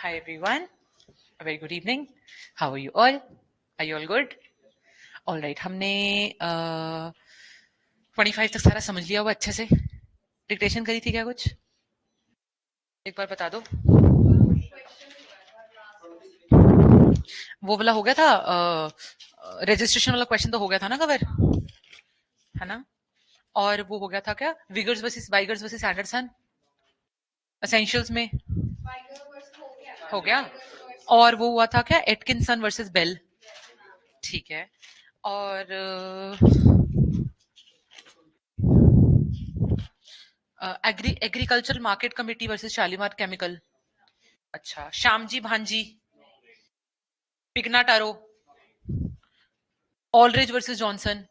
Hi everyone. A very good evening. How are you all? Are you all good? All right. हमने 25 तक सारा समझ लिया हुआ अच्छे से. डिक्टेशन करी थी क्या कुछ? एक बार बता दो. वो वाला हो गया था. रजिस्ट्रेशन वाला क्वेश्चन तो हो गया था ना कवर, है ना? और वो हो गया था क्या? Wiggers versus Vigers versus Anderson essentials में हो गया. और वो हुआ था क्या? Atkinson versus Bell. ठीक है. और agricultural market committee versus Shalimar chemical. अच्छा. श्यामजी भांजी, पिगना टारो, ऑलरेज वर्सेस जॉनसन.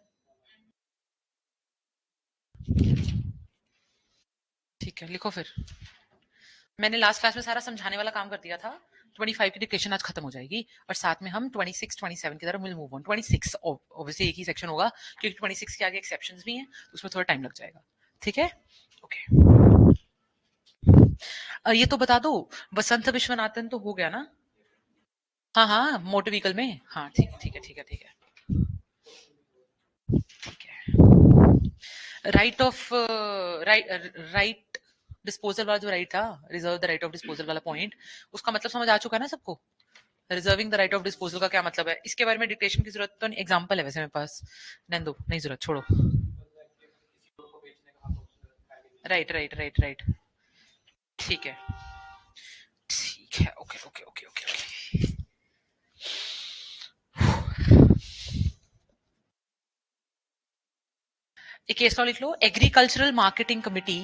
ठीक है, लिखो फिर. मैंने लास्ट क्लास में सारा समझाने वाला काम कर दिया था. 25 की डिक्टेशन आज खत्म हो जाएगी और साथ में हम 26, 27 की तरफ विल मूव ऑन. 26 ऑब्वियसली एक ही सेक्शन होगा क्योंकि 26 के आगे एक्सेप्शंस भी हैं, तो उसमें थोड़ा टाइम लग जाएगा. ठीक है. ओके. ये तो बता दो, वसंत विश्वनाथन तो हो गया ना? हाँ हाँ, मोटर व्हीकल में. हाँ ठीक है ठीक है ठीक है ठीक है ठीक है. राइट ऑफ राइट डिस्पोजल वाला जो राइट था, reserve the right of disposal वाला पॉइंट, उसका मतलब समझ आ चुका है ना सबको? Reserving the right of disposal का क्या मतलब है? इसके बारे में डिक्टेशन की जरूरत तो नहीं. एग्जांपल है वैसे मेरे पास. नंदो नहीं जरूरत, छोड़ो. Right right right right. ठीक है ठीक है. Okay okay okay okay okay. एक केस लॉ लिख लो. एग्रीकल्चरल मार्केटिंग कमिटी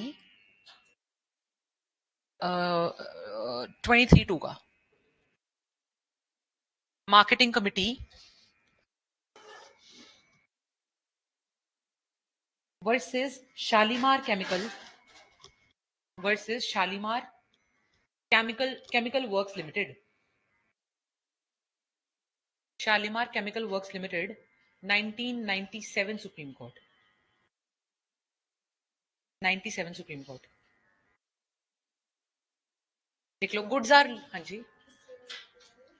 23(2) का. Marketing committee versus Shalimar chemical versus Shalimar chemical works limited. Shalimar chemical works limited 1997 supreme court. 97 supreme court. देख लो. गुड्स आर, हाँ जी,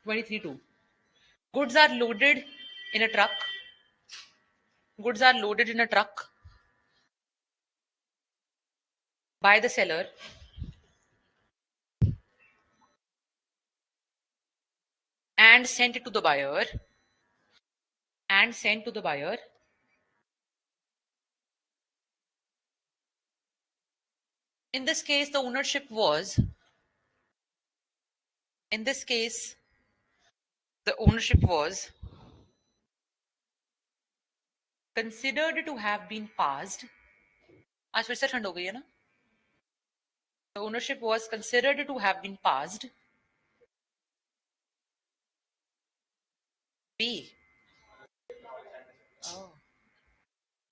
23(2). Goods are loaded in a truck. Goods are loaded in a truck by the seller and sent to the buyer. And sent to the buyer. In this case, the ownership was. In this case, the ownership was considered to have been passed. आज फिर से ठंड हो गई है ना? The ownership was considered to have been passed. B. Oh.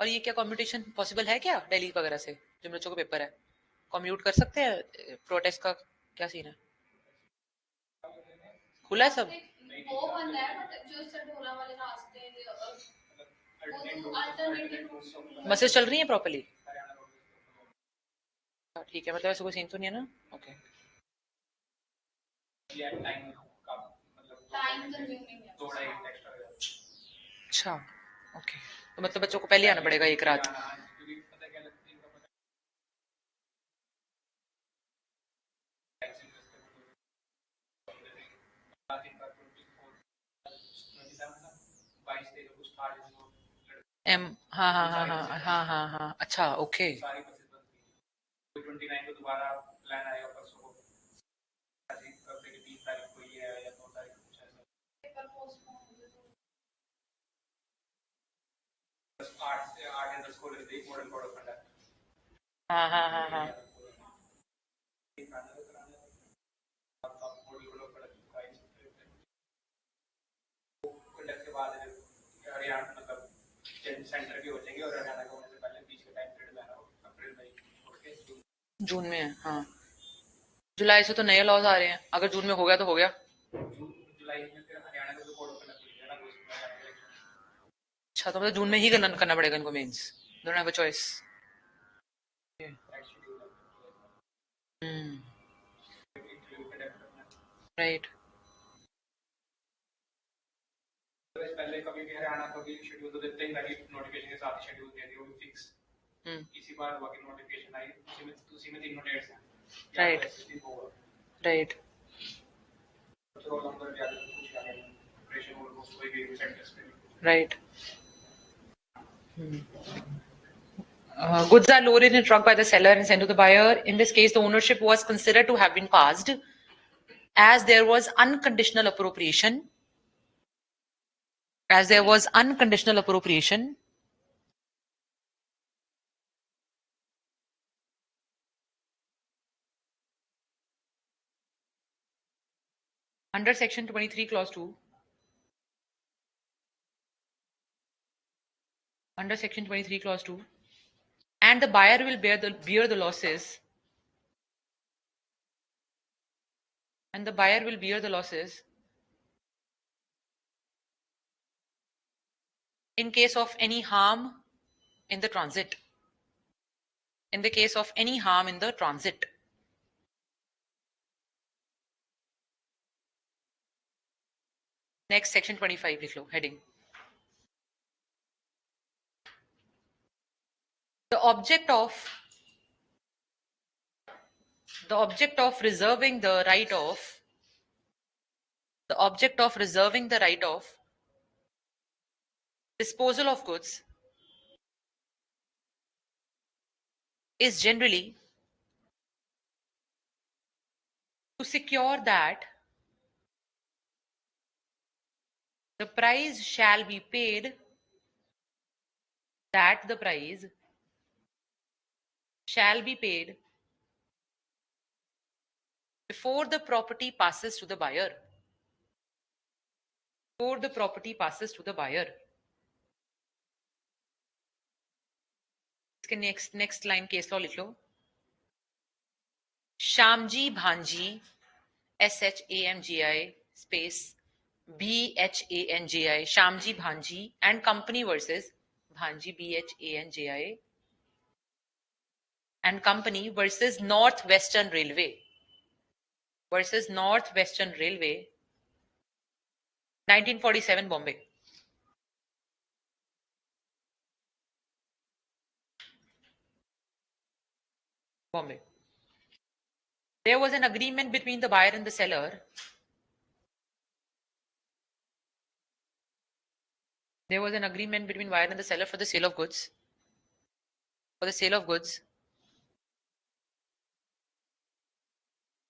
और ये क्या कॉम्पिटिशन पॉसिबल है क्या दिल्ली वगैरह से, जो बच्चों को पेपर है? कम्यूट कर सकते हैं? प्रोटेस्ट का क्या सीन है? खुला है सब? बसेस चल रही हैं प्रॉपर्ली? ठीक है, मतलब ऐसा कोई सीन तो नहीं है ना? ओके. अच्छा. ओके. तो मतलब बच्चों को पहले आना पड़ेगा एक रात? एम. हाँ हाँ हाँ हाँ हाँ हाँ हाँ. अच्छा. ओके. हाँ हाँ हाँ हाँ. जून में है. हाँ. जुलाई से तो नए लॉज आ रहे हैं. अगर जून में हो गया तो हो गया. अच्छा, तो मतलब जून में ही करना पड़ेगा इनको मेंस. Don't have a choice. Hmm. Right पहले कभी भी हरियाणा कभी शेड्यूल तो देते ही नहीं, नोटिफिकेशन के साथ शेड्यूल दे दिया, वो फिक्स। इसी बार हुआ कि नोटिफिकेशन आई, उसी में 3 डेट्स हैं। राइट राइट तो रोल नंबर याद है, कुछ याद नहीं, ऑपरेशन ऑलमोस्ट हो गई सेंटर्स पे। Right goods are loaded in a truck by the seller and sent to the buyer. In this case, the ownership was considered to have been passed as there was unconditional appropriation. As there was unconditional appropriation. Under section 23 clause 2. Under section 23 clause 2. And the buyer will bear the losses. And the buyer will bear the losses in case of any harm in the transit. In the case of any harm in the transit. Next, section 25 लिख लो, heading. The object of reserving the right of disposal of goods is generally to secure that the price shall be paid, before the property passes to the buyer. इसके next line case law लिख लो. Shamji Bhanji, SHAMGI space BHANJI, Shamji Bhanji and company versus Bhanji BHANJI and company versus Northwestern Railway. 1947 Bombay. There was an agreement between the buyer and the seller. For the sale of goods.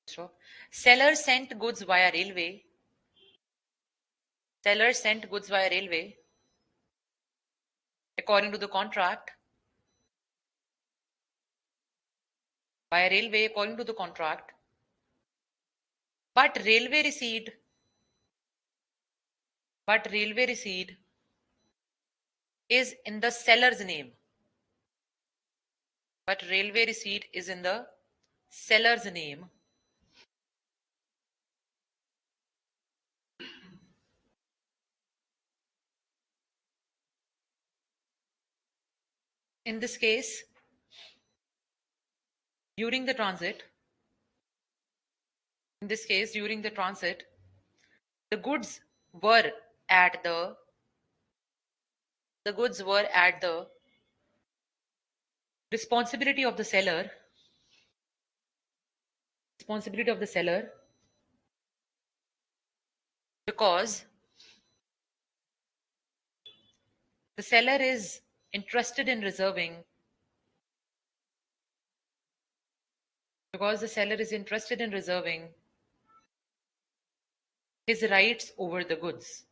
So, seller sent goods via railway. According to the contract. But railway receipt is in the seller's name. In this case, during the transit, the goods were at the responsibility of the seller. Because the seller is interested in reserving his rights over the goods.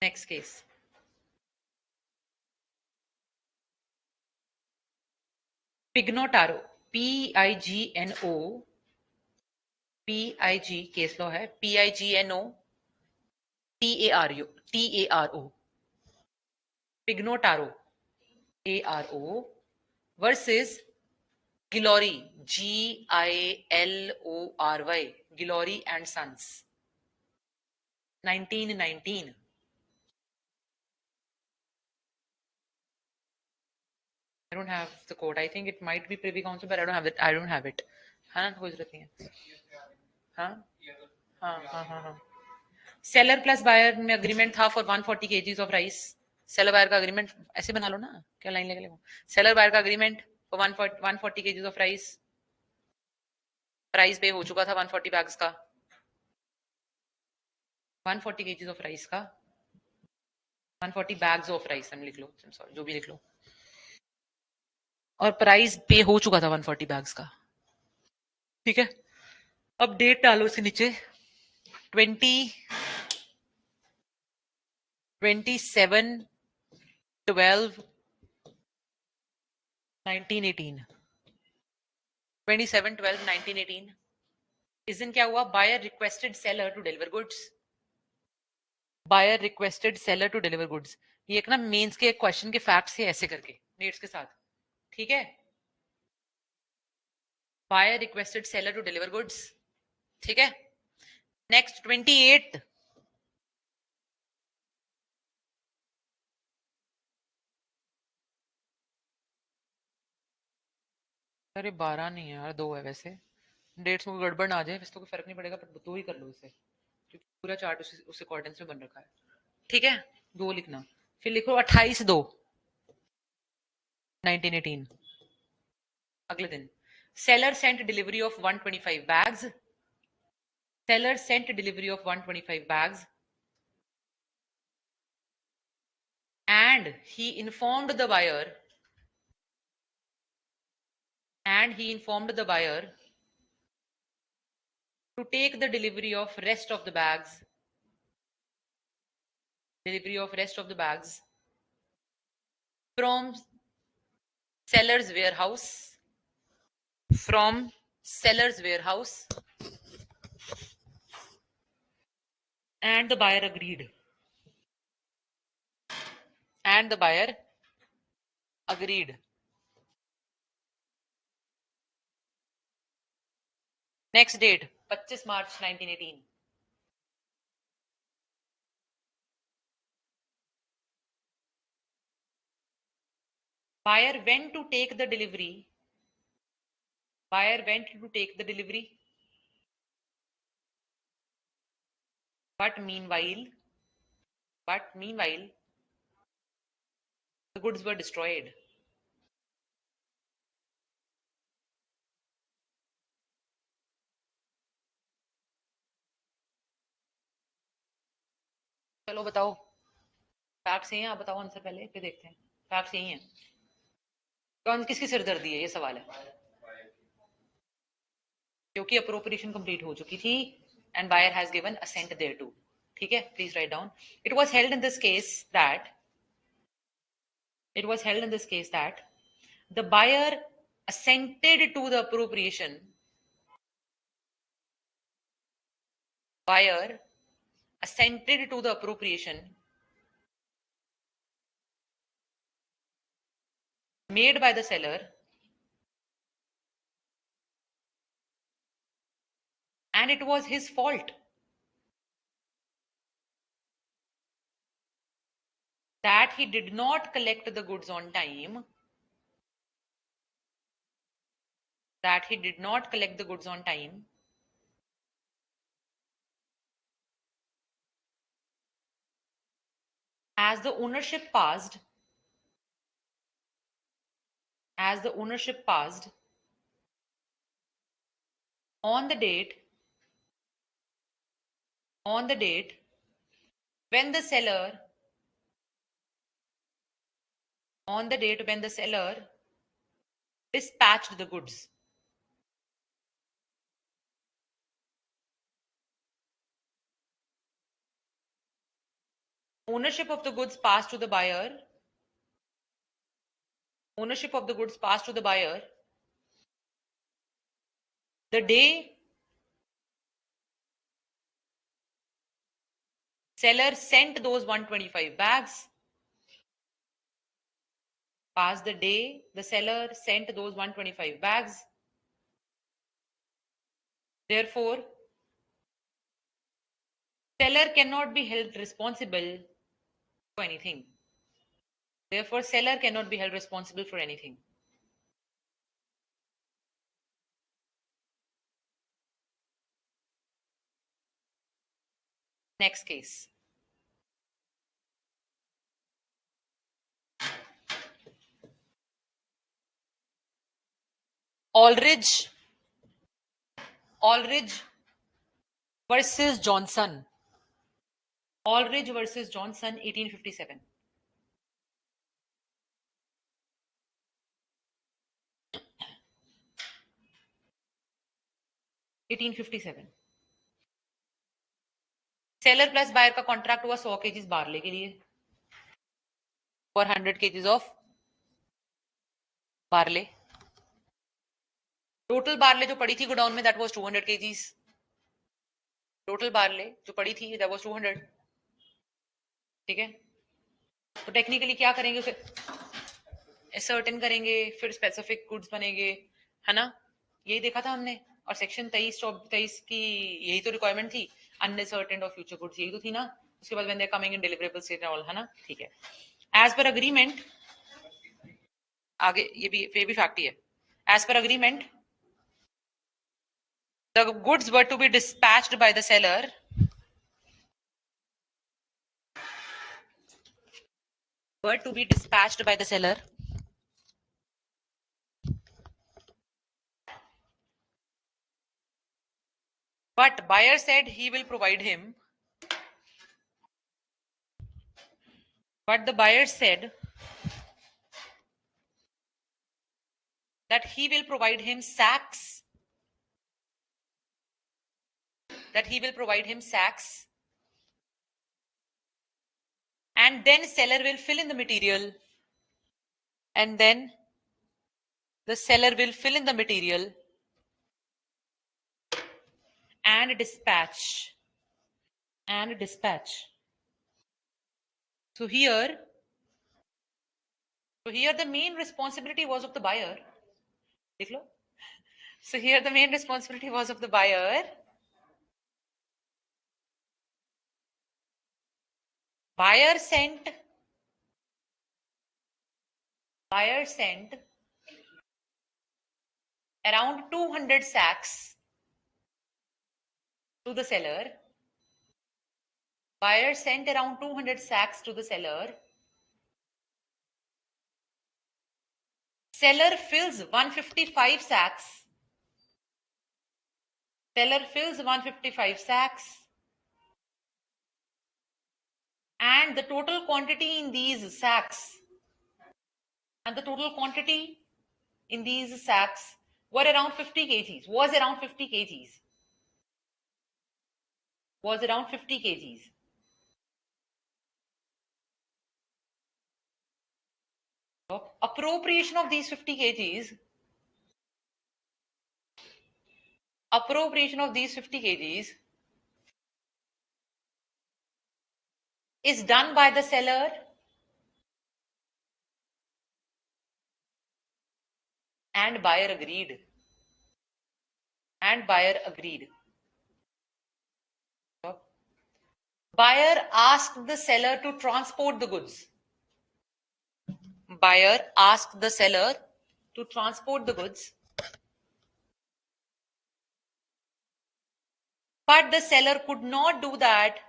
Next case. Pignotaro. P-I-G-N-O. P-I-G case law है. P-I-G-N-O. T-A-R-O. Pignotaro. A-R-O. Versus Gillory. G-I-L-O-R-Y. Gillory and Sons. 1919. I don't have the code. I think it might be Privy Council, but I don't have it. I don't have it. हाँ ना, कोई जरूरत नहीं है. हाँ हाँ हाँ हाँ हाँ. Seller plus buyer में agreement था for 140 kgs of rice. Seller buyer का agreement ऐसे बना लो ना, क्या लाइन लगे. Seller buyer का agreement for 140 kgs of rice. Price पे हो चुका था 140 बैग्स का. 140 kgs of rice का 140 bags of rice हम लिख लो, सॉरी जो भी लिख लो. और प्राइस पे हो चुका था 140 बैग्स का. ठीक है. अब डेट डालो इसे नीचे. 27/12/1918. 27/12/1918. इस दिन क्या हुआ? Buyer requested seller to deliver goods. Buyer requested seller to deliver goods. ये एक ना मेंस के क्वेश्चन के फैक्ट्स है ऐसे करके डेट्स के साथ. ठीक है. Buyer requested seller to deliver goods. ठीक है. नेक्स्ट 28. अरे 12 नहीं है यार, 2 है वैसे. डेट्स में गड़बड़ ना आ जाए वैसे तो कोई फर्क नहीं पड़ेगा, पर 2 ही कर लो इसे क्योंकि पूरा चार्ट उस अकॉर्डेंस में बन रखा है. ठीक है. 2 लिखना. फिर लिखो 28/2/1918. अगले दिन. Seller sent delivery of 125 bags. Seller sent delivery of 125 bags and he informed the buyer to take the delivery of rest of the bags from seller's warehouse and the buyer agreed. Next date 25 March 1918. Buyer went to take the delivery. But meanwhile, the goods were destroyed. चलो बताओ. Facts यही हैं, आप बताओ answer पहले फिर देखते हैं. फैक्ट्स यही हैं. कौन किसकी सिरदर्दी है, ये सवाल है. क्योंकि अप्रोप्रिएशन कंप्लीट हो चुकी थी and buyer has given assent thereto. ठीक है. Please write down. It was held in this case that the buyer assented to the appropriation made by the seller and it was his fault that he did not collect the goods on time. As the ownership passed on the date when the seller dispatched the goods. Ownership of the goods passed to the buyer the day seller sent those 125 bags. Passed the day the seller sent those 125 bags. Therefore, seller cannot be held responsible for anything. Therefore, seller cannot be held responsible for anything. Next case. Aldridge versus Johnson. Aldridge versus Johnson, 1857. Seller plus buyer का contract हुआ 100 kgs barley के लिए और 100 kgs of barley. Total barley जो पड़ी थी godown में that was 200 kgs. Total barley जो पड़ी थी दैट वाज 200. ठीक है, तो टेक्निकली क्या करेंगे, फिर सर्टेन करेंगे, फिर स्पेसिफिक गुड्स बनेंगे, है ना. यही देखा था हमने. और सेक्शन 23 की यही तो रिक्वायरमेंट थी, अनसर्टेन ऑफ फ्यूचर गुड्स, यही तो थी ना. उसके बाद when they are coming in deliverable state all, है ना. ठीक है, एज पर अग्रीमेंट, आगे ये भी फैक्ट ही है. As per agreement, the goods were to be dispatched by the seller but buyer said he will provide him, but the buyer said that he will provide him sacks, and then seller will fill in the material, and then the seller will fill in the material and dispatch. So here the main responsibility was of the buyer. देख लो. So here the main responsibility was of the buyer. Buyer sent around 200 sacks to the seller. Buyer sent around 200 sacks to the seller. Seller fills 155 sacks. Seller fills 155 sacks. And the total quantity in these sacks were around 50 kgs. Was around 50 kgs. Appropriation of these 50 kgs is done by the seller and buyer agreed. Buyer asked the seller to transport the goods. But the seller could not do that.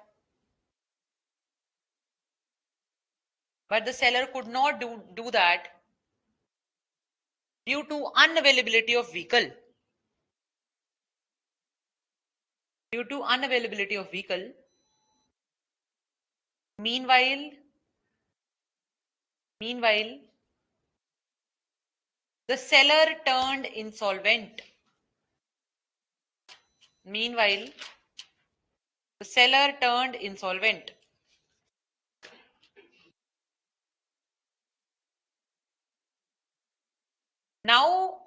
Due to unavailability of vehicle. Meanwhile, the seller turned insolvent. Now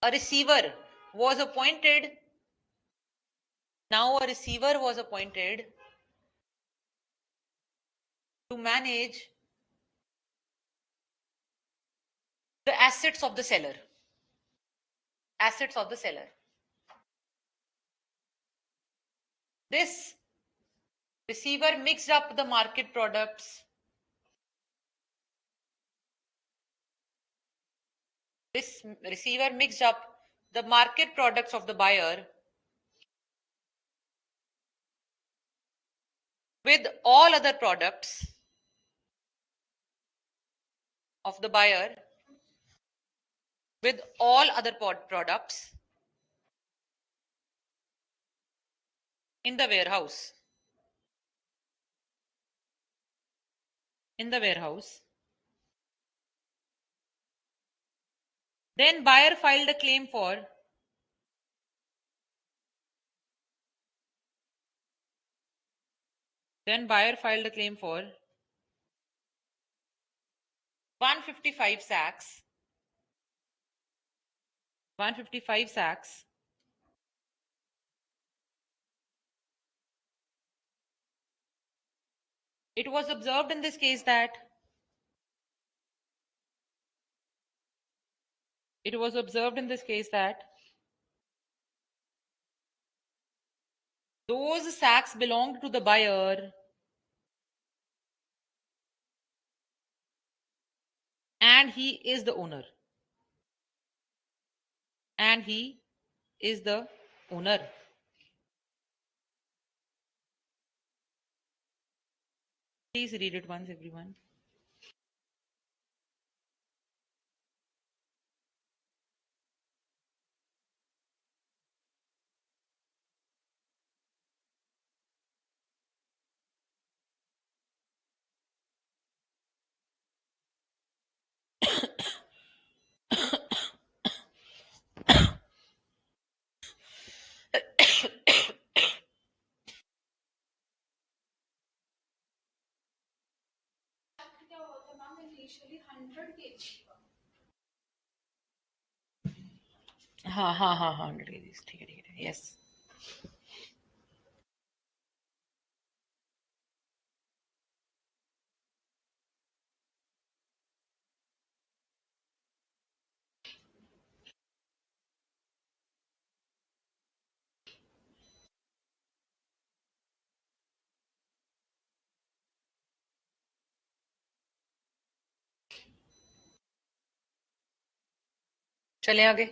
a receiver was appointed to manage the assets of the seller. This receiver mixed up the market products this receiver mixed up the market products of the buyer with all other products of the buyer with all other products in the warehouse. In the warehouse. Then buyer filed a claim for Then buyer filed a claim for 155 sacks. 155 sacks. It was observed in this case that those sacks belonged to the buyer and he is the owner. And he is the owner. Please read it once, everyone. हाँ हाँ हाँ हाँ 100 kgs ठीक है yes चले आगे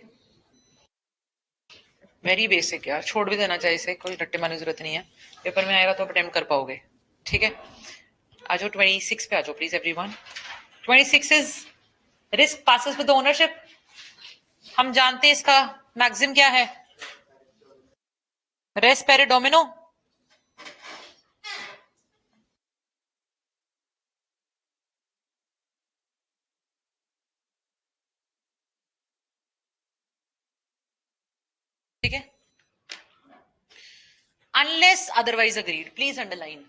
very basic यार छोड़ भी देना चाहिए इसे कोई रट्टे मारने की जरूरत नहीं है पेपर में आएगा तो आप अटेम्प्ट कर पाओगे ठीक है आ जाओ 26 पे आ जाओ please everyone 26 is risk passes with ownership हम जानते हैं इसका मैक्सिम क्या है रेस पेरे डोमिनो ठीक है unless otherwise agreed please underline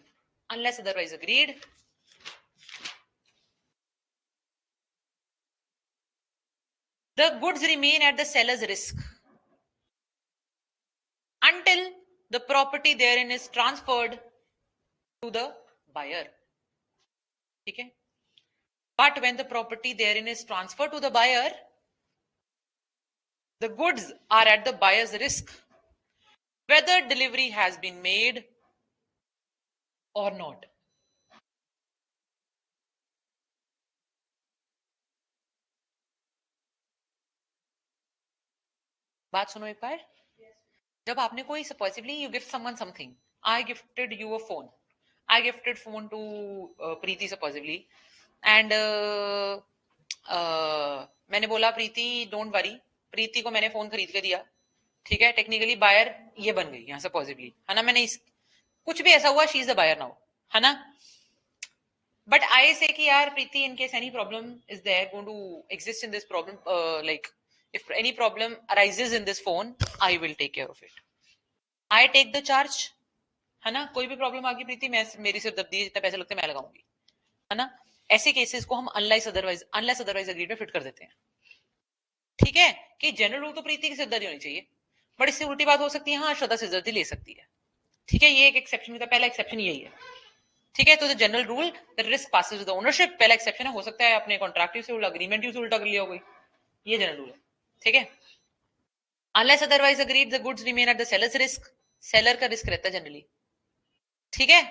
unless otherwise agreed the goods remain at the seller's risk until the property therein is transferred to the buyer ठीक है but when the property therein is transferred to the buyer the goods are at the buyer's risk whether delivery has been made or not बात सुनो एक बार जब आपने कोई supposedly you gift someone something I gifted you a phone I gifted phone to Preeti supposedly and मैंने बोला प्रीति don't worry प्रीति को मैंने फोन खरीद के दिया ठीक है टेक्निकली बायर ये बन गई यहाँ सपोजिबली है ना मैंने कुछ भी ऐसा हुआ she is the buyer now है ना बट आई से कि यार Preeti in case any problem is there going to exist in this problem like if any problem arises in this phone I will take care of it I take the charge है ना कोई भी problem आ गई प्रीति मैं मेरी सिरदर्दी जितने पैसे लगते मैं लगाऊंगी है ना ऐसे केसेस को हम अनलेस अदरवाइज अग्रीड में फिट कर देते हैं ठीक है कि जनरल रूल तो प्रीति की सिरदर्दी होनी चाहिए बट इससे उल्टी बात हो सकती है हाँ श्रद्धा सिरदर्दी ले सकती है ठीक है ये एक एक्सेप्शन था पहला एक्सेप्शन यही है ठीक है तो general rule the risk passes with ownership पहला एक्सेप्शन है हो सकता है अपने कॉन्ट्रैक्टिव से उल्टा अग्रीमेंट से उल्टा कर लिया हो कोई ये जनरल रूल है ठीक है unless otherwise agreed the goods remain at the sellers risk seller का रिस्क रहता है जनरली ठीक है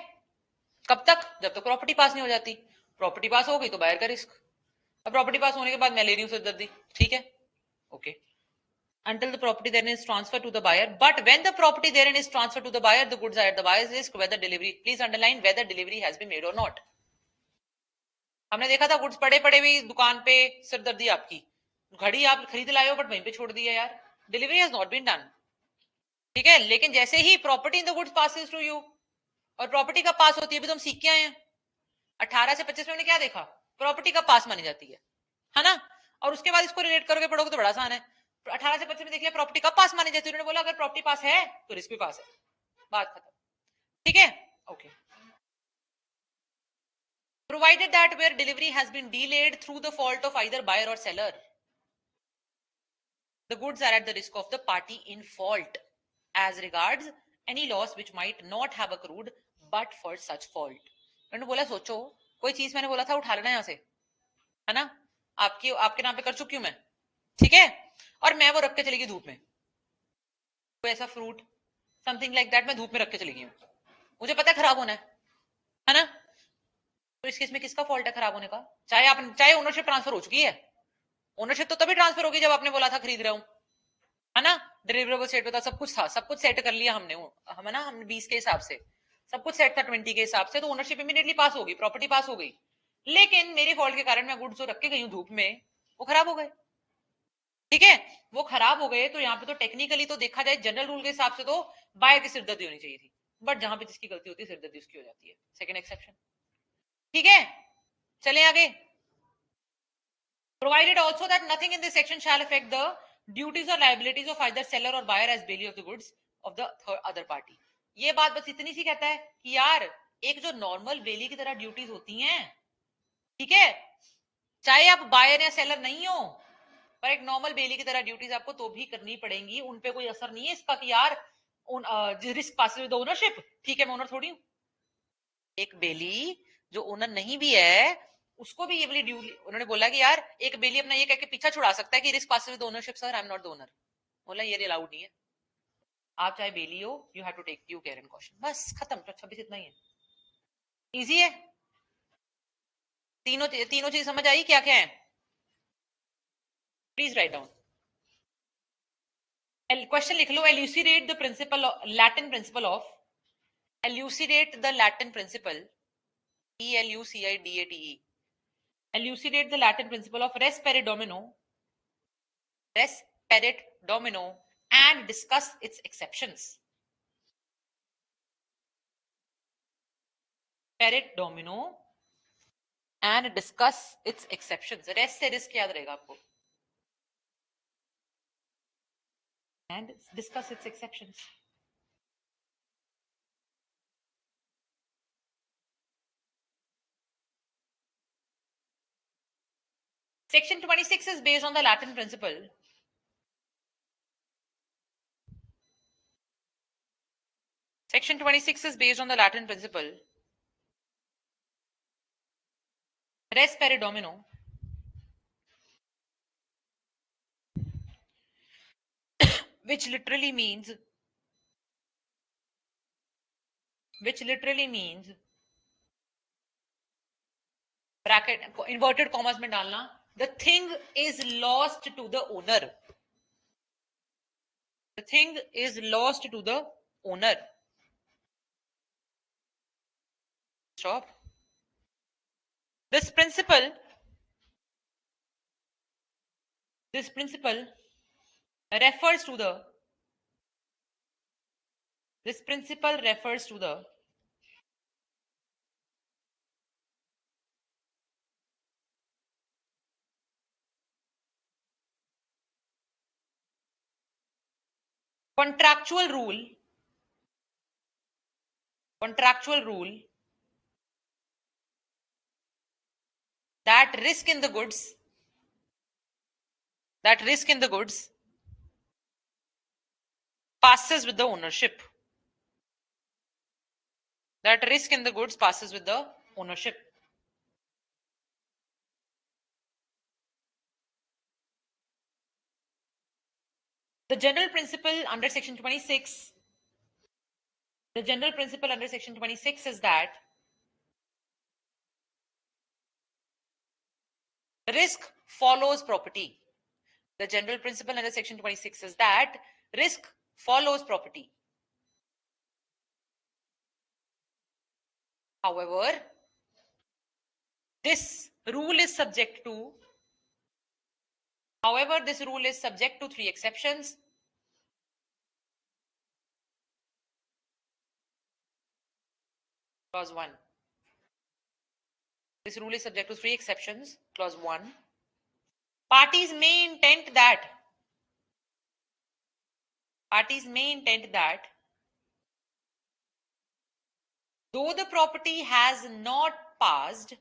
कब तक जब तक प्रॉपर्टी पास नहीं हो जाती प्रॉपर्टी पास हो गई तो बायर का रिस्क अब प्रॉपर्टी पास होने के बाद मैं ले रही हूँ सिरदर्दी ठीक है Okay. Until the property therein is transferred to the buyer. But when the property therein is transferred to the buyer, the goods are at the buyer's risk whether delivery. Please underline whether delivery has been made or not. हमने देखा था goods पड़े पड़े भी दुकान पे सिरदर्दी आपकी, घड़ी आप खरीद लाए हो बट वहीं पे छोड़ दिया यार, delivery has not been done. ठीक है, लेकिन जैसे ही property in the goods passes to you, और प्रॉपर्टी कब पास होती है, अभी तो हम सीख के आए हैं 18 से 25 में हमने क्या देखा, प्रॉपर्टी कब पास मानी जाती है ना. और उसके बाद इसको रिलेट करोगे पढ़ोगे तो बड़ा आसान है. 18 से 25 में देख लिया प्रॉपर्टी कब पास मानी जाती है, उन्होंने बोला अगर प्रॉपर्टी पास है तो रिस्क भी पास है, बात खत्म. ठीक है, okay. Provided that where delivery has been delayed through the fault of either buyer or seller, the goods are at the risk of the party in fault as regards any loss which might not have accrued but for such fault. मैंने बोला सोचो कोई चीज मैंने बोला था उठा लेना यहाँ से, है ना, आपके नाम पे कर चुकी हूं मैं, ठीक है, और मैं वो रख के चली गई धूप में, कोई ऐसा फ्रूट समथिंग लाइक दैट मैं धूप में रख के चली गई हूँ, मुझे पता है खराब होना है ना, तो इस केस में किसका फॉल्ट है खराब होने का? चाहे ओनरशिप ट्रांसफर हो चुकी है, ओनरशिप तो तभी ट्रांसफर होगी जब आपने बोला था खरीद रहा हूं, है ना, डिलीवरेबल सेट पे था, सब कुछ था, सब कुछ सेट कर लिया हमने, हम ना हमने 20 के हिसाब से सब कुछ सेट था 20 के हिसाब से, तो ओनरशिप इमीडिएटली पास होगी, प्रॉपर्टी पास हो गई. लेकिन मेरे फॉल्ट के कारण मैं गुड्स जो रख के गई हूँ धूप में वो खराब हो गए. ठीक है, वो खराब हो गए तो यहाँ पे तो टेक्निकली तो देखा जाए जनरल रूल के हिसाब से तो बायर की सिरदर्दी होनी चाहिए थी, बट जहां पे जिसकी गलती होती है सिरदर्दी उसकी हो जाती है. Second exception. ठीक है, चले आगे. Provided also that nothing in this section shall affect the duties or liabilities of either seller or buyer as bailey of the goods of the other party. ये बात बस इतनी सी कहता है कि यार एक जो नॉर्मल बेली की तरह ड्यूटीज होती हैं, ठीक है, चाहे आप बायर या सेलर नहीं हो, पर एक नॉर्मल बेली की तरह ड्यूटीज आपको तो भी करनी पड़ेंगी, उन पे कोई असर नहीं है इसका कि यार रिस्क पासेस विद ओनरशिप. ठीक है, मैं ओनर थोड़ी हूं, एक बेली जो ओनर नहीं भी है उसको भी ये वाली ड्यूटी, उन्होंने बोला कि यार एक बेली अपना ये कह के पीछा छुड़ा सकता है कि risk passes with ownership sir, I am not the owner. बोला ये अलाउड नहीं है, आप चाहे बेली हो, you have to take due care and caution. बस खत्म. तो 26 इतना ही है, इजी है. तीनों चीज समझ आई क्या क्या है? Please write down. क्वेश्चन लिख लो. Elucidate the principle, Latin principle of, elucidate the Latin principle, ELUCIDATE, elucidate the Latin principle of res perit domino, and discuss its exceptions. Perit domino and discuss its exceptions. res से risk याद रहेगा आपको, and discuss its exceptions. Section 26 is based on the Latin principle. Section 26 is based on the Latin principle res perit domino, which literally means bracket inverted commas में डालना, the thing is lost to the owner. The thing is lost to the owner. Stop. This principle refers to the contractual rule that risk in the goods passes with the ownership. That risk in the goods passes with the ownership. The general principle under section 26 is that risk follows property. The general principle under section 26 is that risk follows property. However, this rule is subject to three exceptions. Clause 1. This rule is subject to three exceptions. Clause 1. Parties may intend that though the property has not passed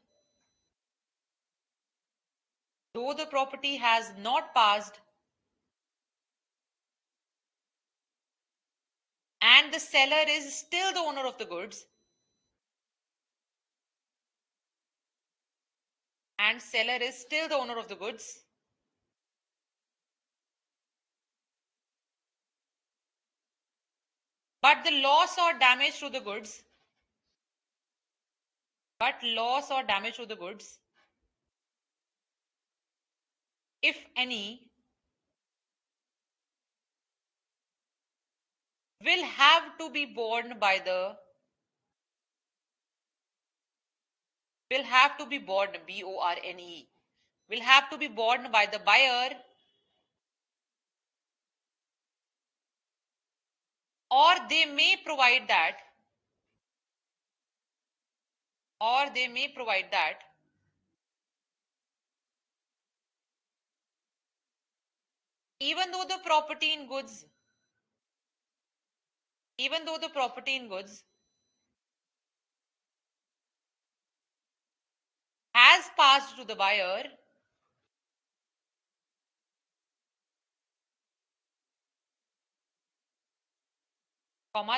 and the seller is still the owner of the goods, but loss or damage to the goods if any will have to be borne by the buyer, or they may provide that even though the property in goods has passed to the buyer,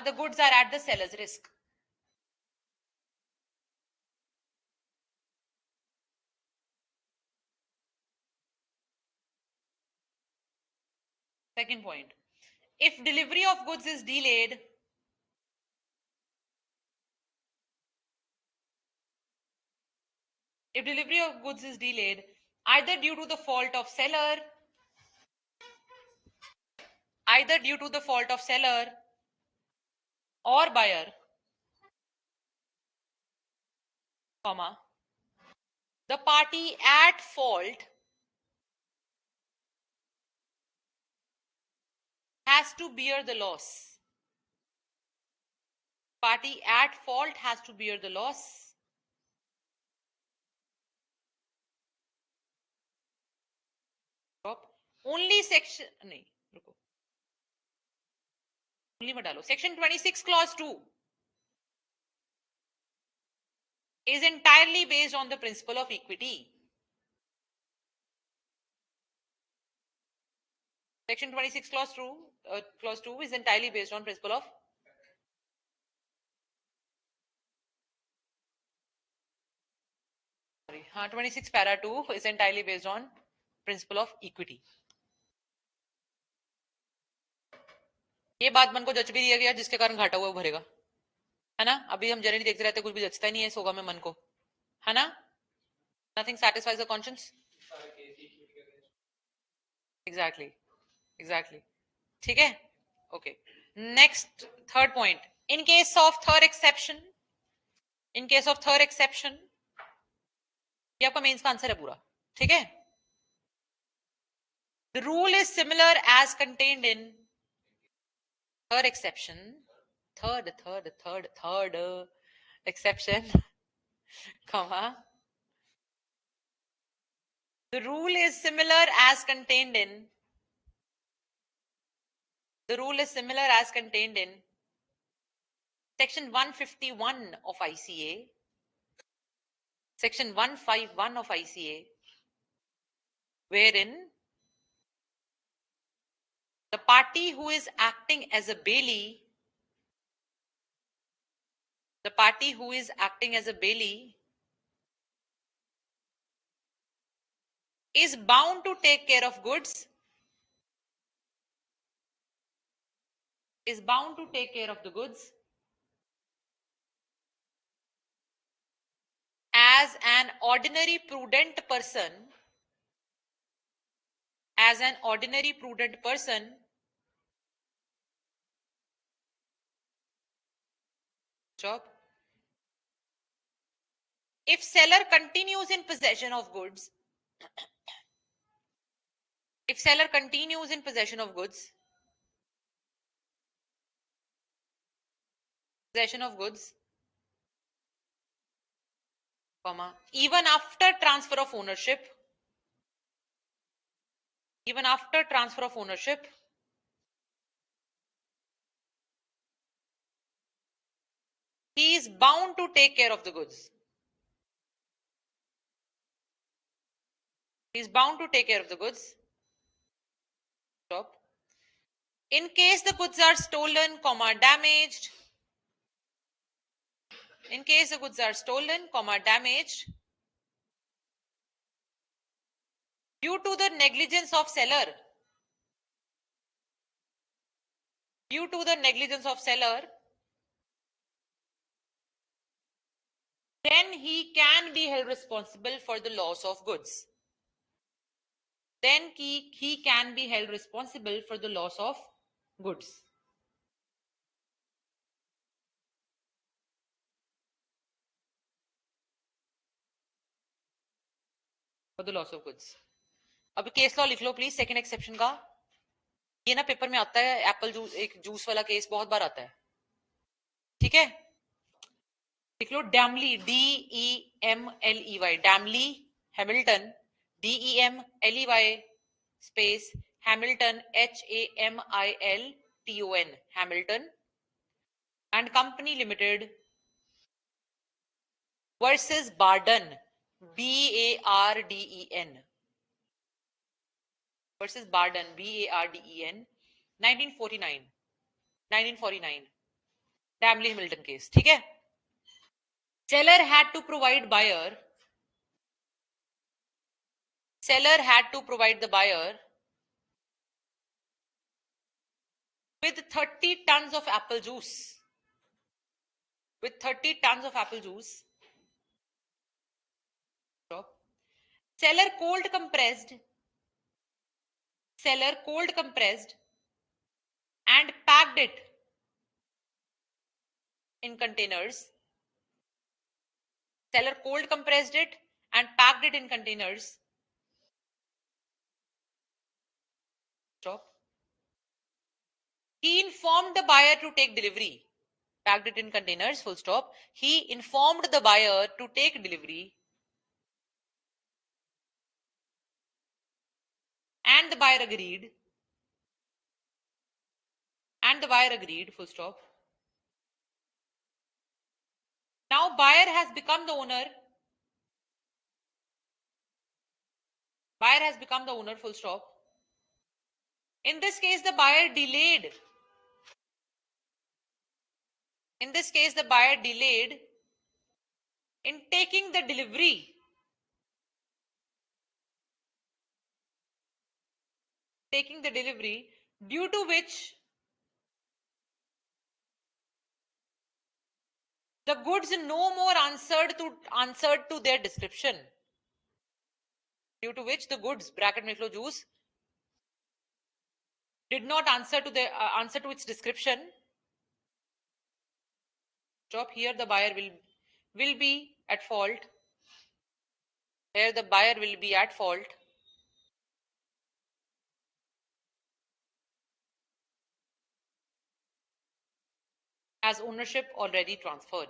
the goods are at the seller's risk. Second point, if delivery of goods is delayed, either due to the fault of seller or buyer, the party at fault has to bear the loss. Section 26 clause 2 is entirely based on the principle of equity. Section 26 clause 2 is entirely based on principle of 26 para 2 is entirely based on principle of equity. ये बात मन को जच भी दिया गया, जिसके कारण घाटा हुआ वो भरेगा, है ना. अभी हम जनरली देखते रहते, कुछ भी जचता नहीं है सोगा में मन को, है ना. Nothing satisfies the conscience. Exactly. ठीक है. Okay. Next, third point. In case of third exception, ये आपका मेंस का आंसर है पूरा. ठीक है. The rule is similar as contained in third exception. Third exception, comma. The rule is similar as contained in section 151 of ICA, section 151 of ICA, wherein the party who is acting as a bailee is bound to take care of goods as an ordinary prudent person as an ordinary prudent person job. If seller continues in possession of goods, if seller continues in possession of goods, comma, even after transfer of ownership, he is bound to take care of the goods. He is bound to take care of the goods. Stop. In case the goods are stolen, comma, damaged. In case the goods are stolen, comma, damaged due to the negligence of seller, then he can be held responsible for the loss of goods. Then he can be held responsible for the loss of goods. For the loss of goods. अब case law लिख लो please second exception का. ये ना paper में आता है, apple juice, एक juice वाला केस बहुत बार आता है. ठीक है, लिख लो Demley, DEMLEY, Demley Hamilton, DEMLEY space Hamilton, HAMILTON, Hamilton and company limited versus Barden, BARDEN, versus Barden, BARDEN, 1949, Damley Hamilton case. ठीक है. Seller had to provide the buyer with 30 tons of apple juice. Stop. Seller cold compressed and packed it in containers. Seller cold compressed it and packed it in containers. Stop. He informed the buyer to take delivery. Packed it in containers, full stop. He informed the buyer to take delivery. And the buyer agreed. Full stop. Now buyer has become the owner. Full stop. In this case, the buyer delayed. In taking the delivery. Due to which the goods no more answered to their description. Due to which the goods, bracket में लिख लो juice, did not answer to its description. Stop. Here the buyer will be at fault. As ownership already transferred.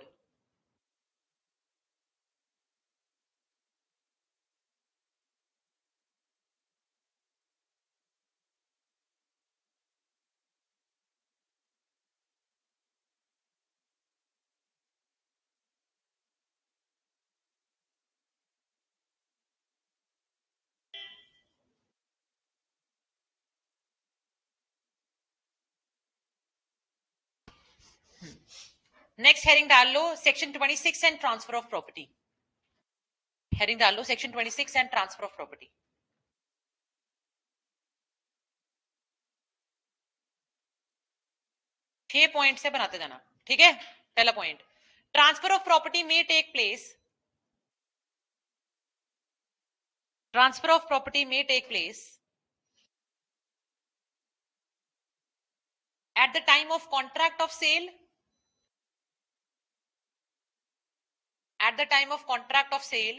Next heading डाल लो section 26 and transfer of property. Heading डाल लो section 26 and transfer of property. 6 point से बनाते जाना. ठीक है. पहला पॉइंट, ट्रांसफर ऑफ प्रॉपर्टी में take place At the time of contract of sale, at the time of contract of sale,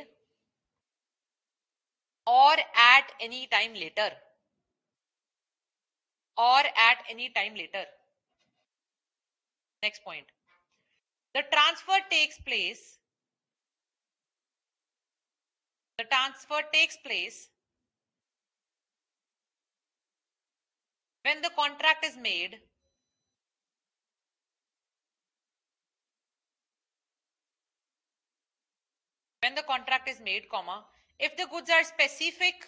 or at any time later, or at any time later. Next point. The transfer takes place. The transfer takes place when the contract is made comma, if the goods are specific,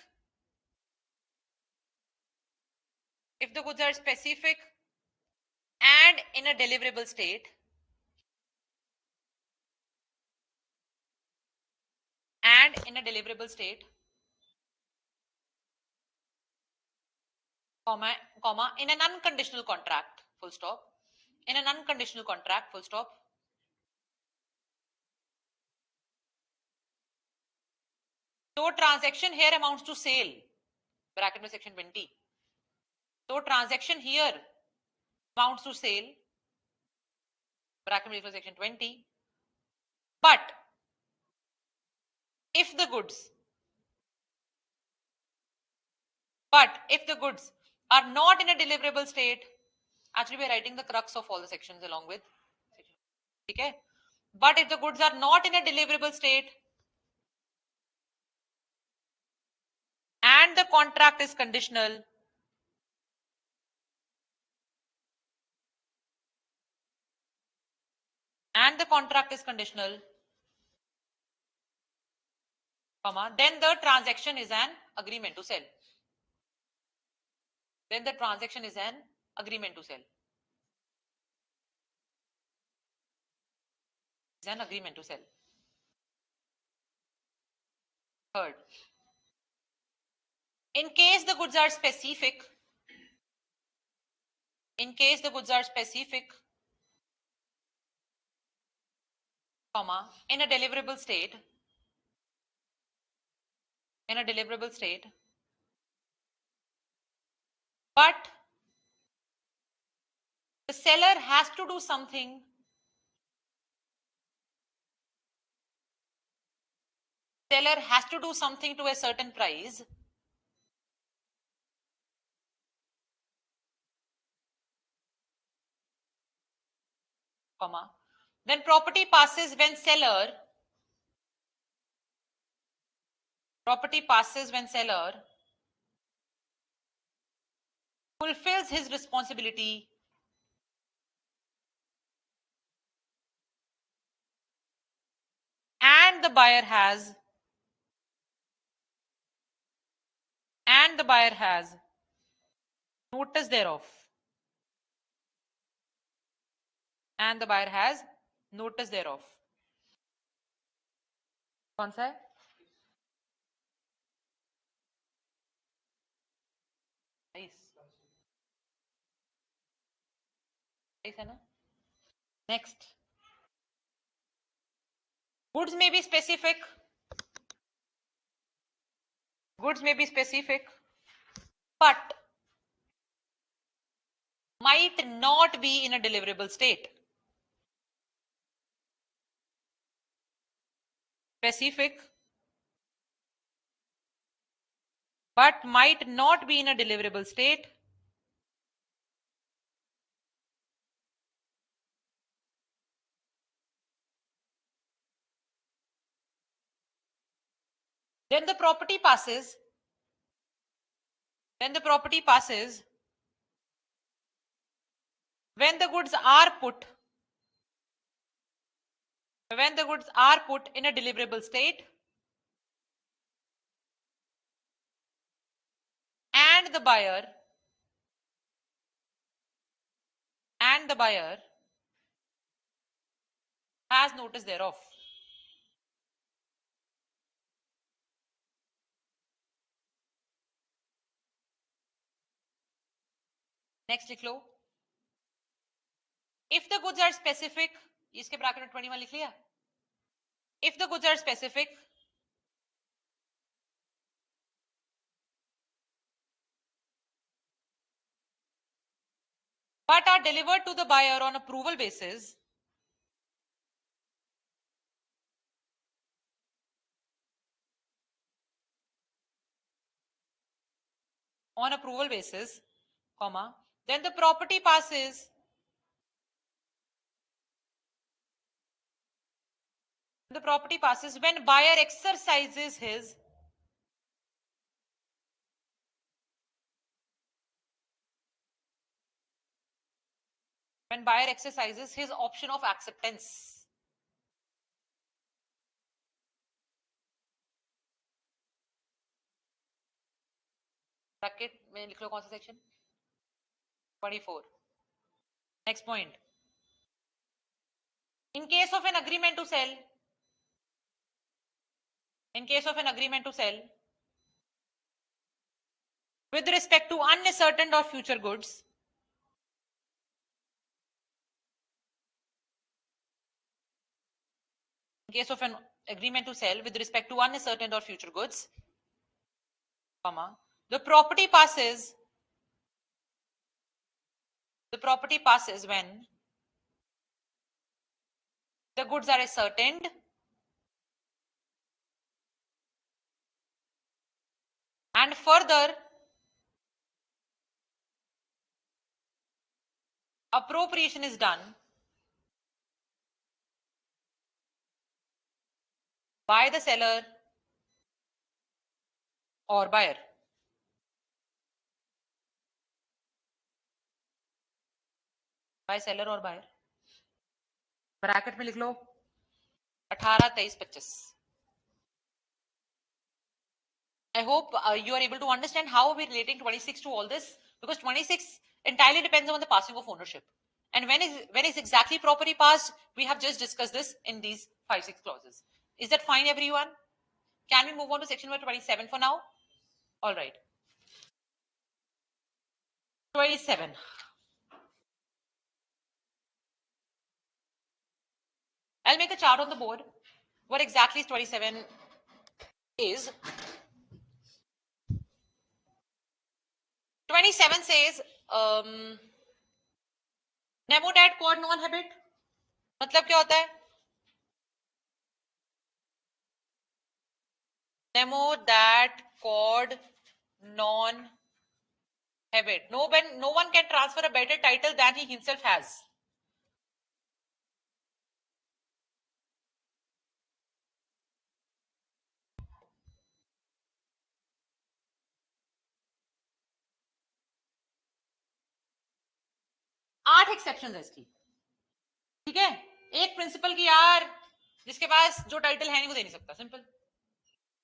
and in a deliverable state, comma, in an unconditional contract, full stop, in an unconditional contract, full stop. So transaction here amounts to sale, bracket में section 20. So transaction here amounts to sale, bracket में section 20. But if the goods are not in a deliverable state, actually we are writing the crux of all the sections along with. Okay? But if the goods are not in a deliverable state and the contract is conditional, comma, then the transaction is an agreement to sell. Is an agreement to sell. Third, in case the goods are specific, comma, in a deliverable state, but the seller has to do something to a certain price, comma, then property passes when seller fulfills his responsibility and the buyer has notice thereof. कौन सा है? है ना? Next, goods may be specific, but might not be in a deliverable state. Specific, but might not be in a deliverable state. Then the property passes when the goods are put in a deliverable state and the buyer has notice thereof. Next लिख लो. If the goods are specific, इसके bracket में 21 लिख लिया. If the goods are specific but are delivered to the buyer on approval basis comma, then the property passes when buyer exercises his option of acceptance. Bracket में लिख लो कौन सा section 24. Next point. In case of an agreement to sell, with respect to uncertain or future goods, in case of an agreement to sell with respect to uncertain or future goods, comma, the property passes when the goods are ascertained and further appropriation is done by the seller or buyer. By seller or buyer. Bracket में लिख लो 18, 23, 25. I hope you are able to understand how we're relating 26 to all this, because 26 entirely depends on the passing of ownership. And when is exactly property passed, we have just discussed this in these 5-6 clauses. Is that fine, everyone? Can we move on to section number 27 for now? All right. 27. I'll make a chart on the board. What exactly 27 is? 27 says nemo dat quod non habet. मतलब क्या होता है? Nemo dat quod non habet. No one can transfer a better title than he himself has. आठ exception है इसकी. ठीक है, एक प्रिंसिपल की यार जिसके पास जो टाइटल है नहीं वो दे नहीं सकता. सिंपल.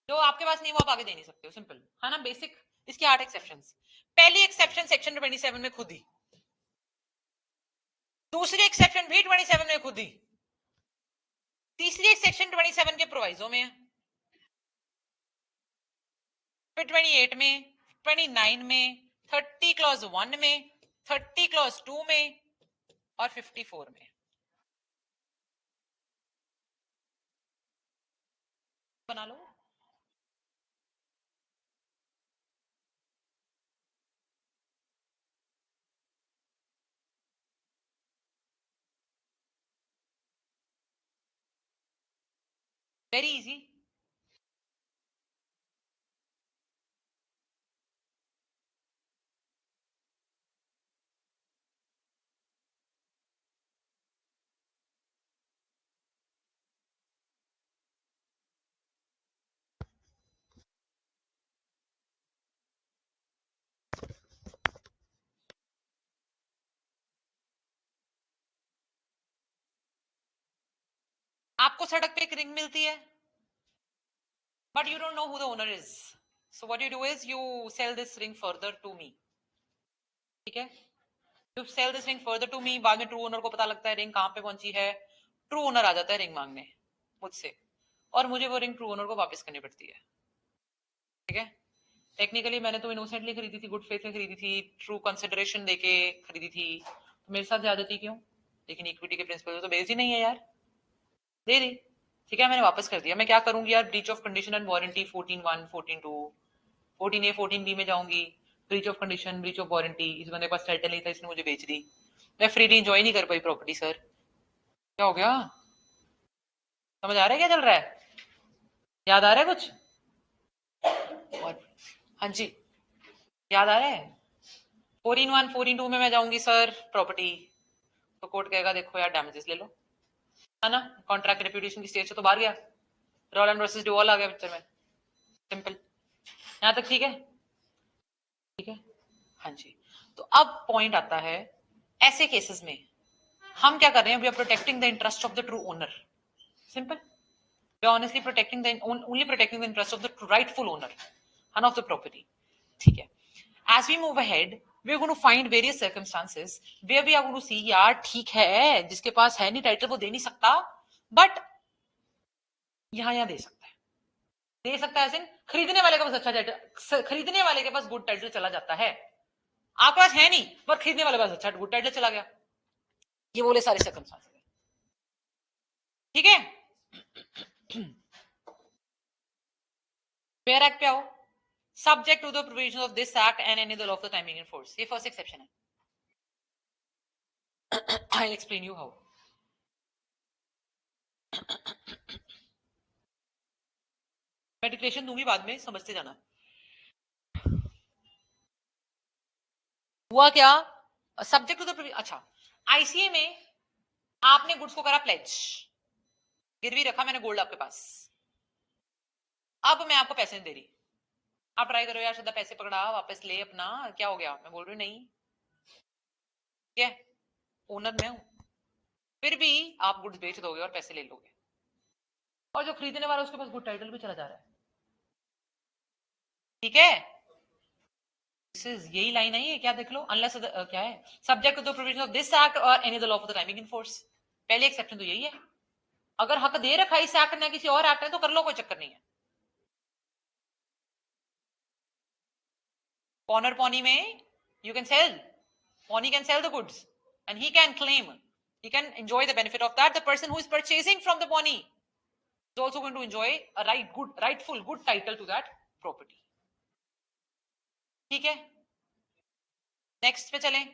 जो आपके पास नहीं वो आप आगे दे नहीं सकते हो. सिंपल है ना. बेसिक. इसके 8 एक्सेप्शंस. पहली एक्सेप्शन सेक्शन 27 में खुद ही. दूसरी एक्सेप्शन भी 27 में खुद ही. तीसरी एक्सेप्शन 27 के प्रोवाइजो में है. फिर 28 में, 29 में, 30 क्लॉज 1 में, 30 क्लॉज 2 में और 54 में. बना लो. Very easy. आपको सड़क पे एक रिंग मिलती है, but you don't know who the owner is. So what you do is you sell this ring further to me. ठीक है. You sell this ring further to me. बाद में ट्रू ओनर को पता लगता है रिंग कहाँ पे पहुंची है. ट्रू ओनर आ जाता है रिंग मांगने मुझसे और मुझे वो रिंग ट्रू ओनर को वापस करनी पड़ती है. ठीक है. टेक्निकली मैंने तो इनोसेंटली खरीदी थी, गुड फेथ में खरीदी थी, ट्रू कंसिडरेशन देके खरीदी थी, तो मेरे साथ ज्यादती क्यों? लेकिन इक्विटी के प्रिंसिपल तो बेस ही नहीं है यार. दे दी. ठीक है, मैंने वापस कर दिया. मैं क्या करूंगी यार? Breach of condition and warranty 14(1), 14(2), 14A, 14B में जाऊंगी. Breach of condition, breach of warranty. इस बंदे के पास टाइटल नहीं था, इसने मुझे बेच दी. मैं फ्रीली एंजॉय नहीं कर पाई प्रॉपर्टी सर। क्या हो गया? समझ आ रहा है क्या चल रहा है? याद आ रहा है कुछ? और हाँ जी, याद आ रहा है? 4 in 1 4 in 2 में मैं जाऊंगी सर प्रॉपर्टी, तो कोर्ट कहेगा देखो यार डैमेजेस ले लो, है ना? कॉन्ट्रैक्ट रेप्यूटेशन की स्टेज से तो बाहर गया, रॉलन वर्सेस डिवॉल आ गया पिक्चर में। सिंपल, यहां तक ठीक है? ठीक है, हाँ जी। तो अब पॉइंट आता है, ऐसे केसेस में हम क्या कर रहे हैं? We are protecting the interest of the true owner. Simple, we are honestly protecting the only protecting the interest of the rightful owner and of the property. ठीक है, as we move ahead we are going to find various circumstances where we are going to see यार ठीक है, जिसके पास है नहीं title वो दे नहीं सकता, बट यहां दे सकता है। दे सकता है ऐसे खरीदने वाले के पास अच्छा टाइटल, खरीदने वाले के पास गुड टाइटल चला जाता है, आपके पास है नहीं पर खरीदने वाले के पास अच्छा गुड टाइटल चला गया। ये बोले सारे सर्कमस्टांसेस, ठीक है? फेयर एक्ट पे आओ, subject to the provision of this act and any other law of the timing in force. ये फर्स्ट एक्सेप्शन है। I'll explain you how. मैं डिक्लेरेशन दूंगी बाद में, समझते जाना। हुआ क्या? सब्जेक्ट टू द, अच्छा, आईसीए में आपने गुड्स को करा प्लेज, गिरवी रखा मैंने गोल्ड आपके पास, अब मैं आपको पैसे नहीं दे रही, आप ट्राई करो यार, शुद्धा पैसे पकड़ा वापस ले अपना, क्या हो गया? मैं बोल रही नहीं, क्या ओनर मैं हूं, फिर भी आप गुड्स बेच दोगे और पैसे ले लोगे, और जो खरीदने वाला उसके पास गुड टाइटल भी चला जा रहा है, ठीक है? यही लाइन आई है क्या? देख लो, अनलेस क्या है, subject to the provision of this act और any other law of the timing in force. पहले एक्सेप्शन तो यही है, अगर हक दे रखा है इस एक्ट ने किसी और एक्ट ने तो कर लो, कोई चक्कर नहीं है। पॉनर पॉनी में you can sell, pony can sell the goods and he can claim, he can enjoy the benefit of that. The person who is purchasing from the pony is also going to enjoy a rightful good title to that property, ठीक है? Next पे चलें,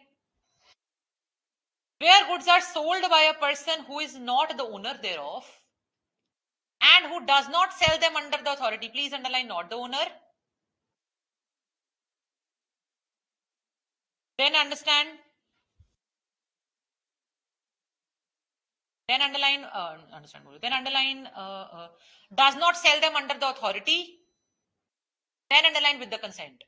where goods are sold by a person who is not the owner thereof and who does not sell them under the authority, please underline not the owner, then understand, then underline does not sell them under the authority, then underline with the consent.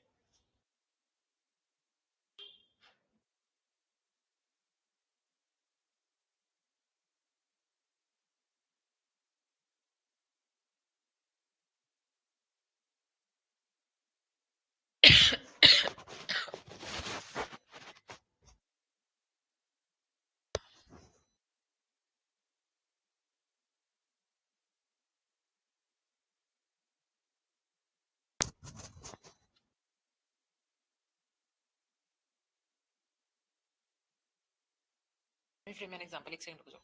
मैंने example एक second रुक जाओ,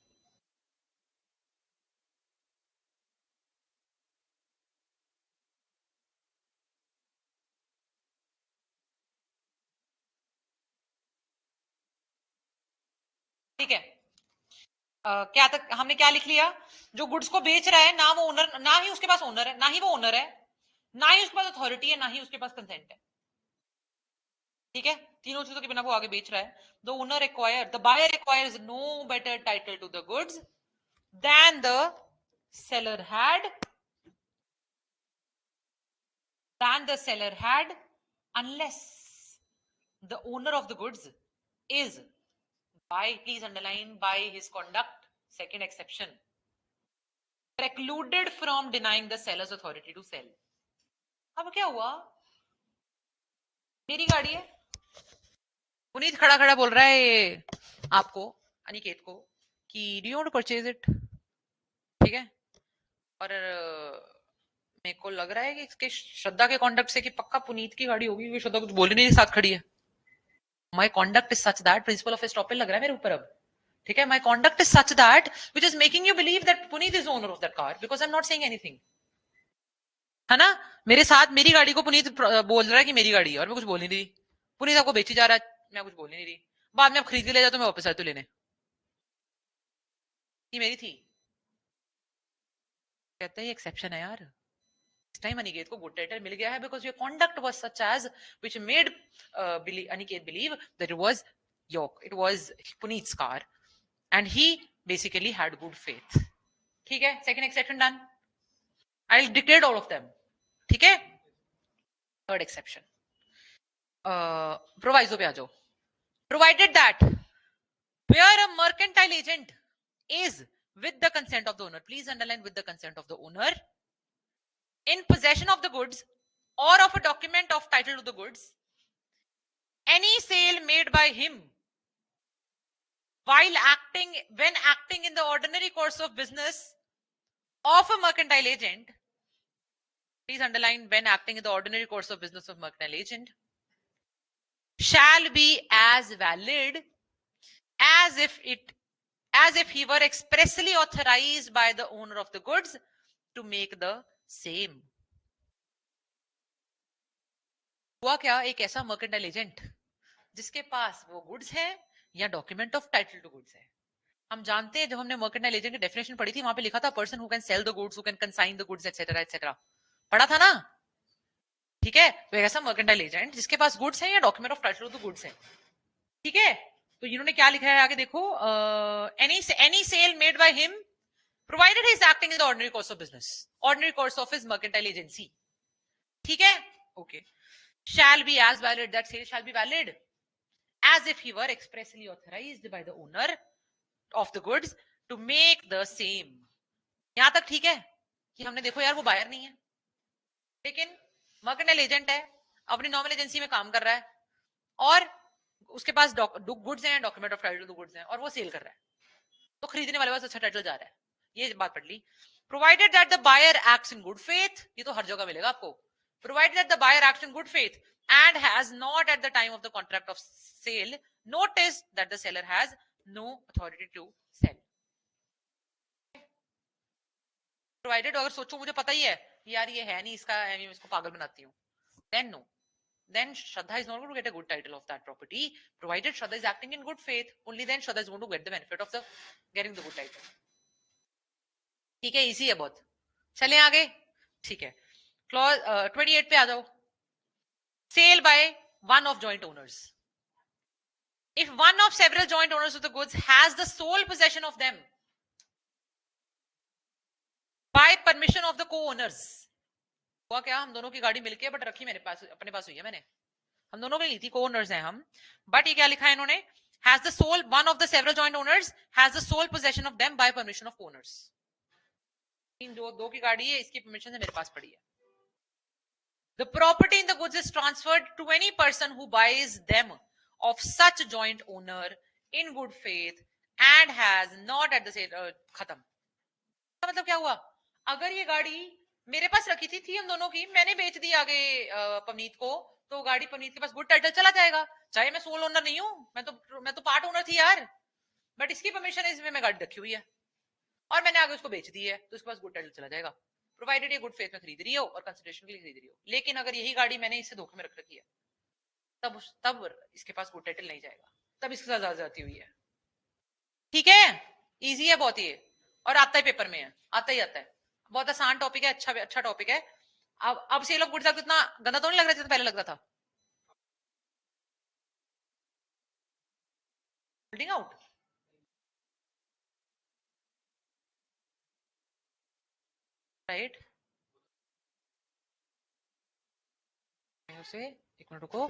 ठीक है? क्या तक हमने क्या लिख लिया? जो गुड्स को बेच रहा है ना वो ओनर, ना ही उसके पास ओनर है, ना ही वो ओनर है, ना ही उसके पास अथॉरिटी है, ना ही उसके पास कंसेंट है, ठीक है? तीनों चीजों के बिना वो आगे बेच रहा है। The owner acquire, the buyer acquires no better title to the goods than the seller had unless the owner of the goods is by, please underline, by his conduct, second exception, precluded from denying the seller's authority to sell. अब क्या हुआ? मेरी गाड़ी है, पुनीत खड़ा खड़ा बोल रहा है आपको, अनिकेत को, कि do you want to purchase it, ठीक है? और मेरे को लग रहा है कि इसके श्रद्धा के कॉन्डक्ट से कि पक्का पुनीत की गाड़ी होगी, क्योंकि श्रद्धा कुछ बोल नहीं, साथ खड़ी है। My conduct is such that, principle of estoppel लग रहा है मेरे ऊपर अब, ठीक है? My conduct is such that which is making you believe that Puneet is owner of that car, because I am not saying anything, है ना? मेरे साथ मेरी गाड़ी को पुनीत बोल रहा है कि मेरी गाड़ी है, और मैं कुछ बोल नहीं रही, पुनीत आपको बेची जा रहा है, मैं कुछ बोल नहीं रही, बाद में अब खरीद के ले जाओ तो मैं वापस आया तो लेने, ये मेरी थी। कहते हैं ये एक्सेप्शन है यार, इस टाइम अनिकेत को गुड टाइटल मिल गया है because your conduct was such as which made Aniket believe that it was Puneet's car and he basically had good faith. ठीक है, second exception done, I will declare all of them. ठीक है, third exception proviso पे आ जाओ। Provided that where a mercantile agent is with the consent of the owner, please underline with the consent of the owner, in possession of the goods or of a document of title to the goods, any sale made by him when acting in the ordinary course of business of a mercantile agent, please underline when acting in the ordinary course of business of mercantile agent, shall be as valid as if he were expressly authorized by the owner of the goods to make the same। हुआ क्या, एक ऐसा mercantile agent जिसके पास वो goods है या document of title to goods है। हम जानते हैं जब हमने मर्केंटाइल एजेंट की डेफिनेशन पढ़ी थी, वहां पे लिखा था person who can sell the goods, who can consign the goods etcetera etcetera, पढ़ा था ना। ठीक है, तो ऐसा मर्केंटाइल एजेंट जिसके पास गुड्स है या document of title to goods है। ठीक है, तो इन्होंने क्या लिखा है आगे देखो, any sale made by him provided he is acting in the ordinary course of business, ordinary course of his mercantile agency. ठीक है, okay, shall be as valid, that sale shall be valid as if he were expressly authorized by the owner of the goods to make the same। यहां तक ठीक है कि हमने देखो यार वो बायर नहीं है, लेकिन मर्केंटाइल एजेंट है, अपनी नॉर्मल एजेंसी में काम कर रहा है और उसके पास गुड्स हैं, document of title to goods हैं और वो सेल कर रहा है, तो खरीदने वाले पास अच्छा टाइटल जा रहा है। ये बात पढ़ ली। Provided that the buyer acts in good faith, ये तो हर जगह मिलेगा आपको। Provided that the buyer acts in good faith and has not at the time of the contract of sale noticed that the seller has no authority to sell। provided अगर सोचो मुझे पता ही है यार ये है नहीं इसका, मैं इसको पागल बनाती हूँ, then no, then Shraddha is not going to get a good title of that property, provided Shraddha is acting in good faith, only then Shraddha is going to get the benefit of the getting the good title। ठीक है, easy है बहुत, चले आगे। ठीक है, clause 28 पे आ जाओ। Sale by one of joint owners, if one of several joint owners of the goods has the sole possession of them by permission of the co-owners। हुआ क्या, हम दोनों की गाड़ी मिलके बट रखी मेरे पास, अपने पास हुई है, मैंने, हम दोनों की ली थी, co-owners हैं हम, बट ये क्या लिखा है इन्होंने, has the sole, one of the several joint owners has the sole possession of them by permission of co-owners। इन दो की गाड़ी है, इसकी परमिशन से मेरे पास पड़ी है। The property in the goods is transferred to any person who buys them of such joint owner in good faith and has not at the same खत्म। मतलब क्या हुआ, अगर ये गाड़ी मेरे पास रखी थी हम दोनों की, मैंने बेच दी आगे पवनीत को, तो गाड़ी पवनीत के पास गुड टाइटल चला जाएगा, चाहे मैं सोल ओनर नहीं हूं, मैं तो पार्ट ओनर थी यार, बट इसकी परमिशन है, इसमें मैं गाड़ी रखी हुई है और मैंने आगे उसको बेच दी है, तो उसके पास गुड टाइटल चला जाएगा, प्रोवाइडेड ये गुड फेथ में खरीद रही हो और कंसिडरेशन के लिए खरीद रही हो। लेकिन अगर यही गाड़ी मैंने इससे धोखे में रख रखी है, तब इसके पास गुड टाइटल नहीं जाएगा, तब इसके साथ ज्यादा जाती हुई है। ठीक है, इजी है बहुत ये, और आता है पेपर में है, आता ही आता है, बहुत आसान टॉपिक है, अच्छा टॉपिक है। अब सेल ऑफ गुड्स कितना गंदा तो नहीं लग रहा जैसे पहले लगता था, होल्डिंग आउट, राइट, उसे एक मिनट रुको,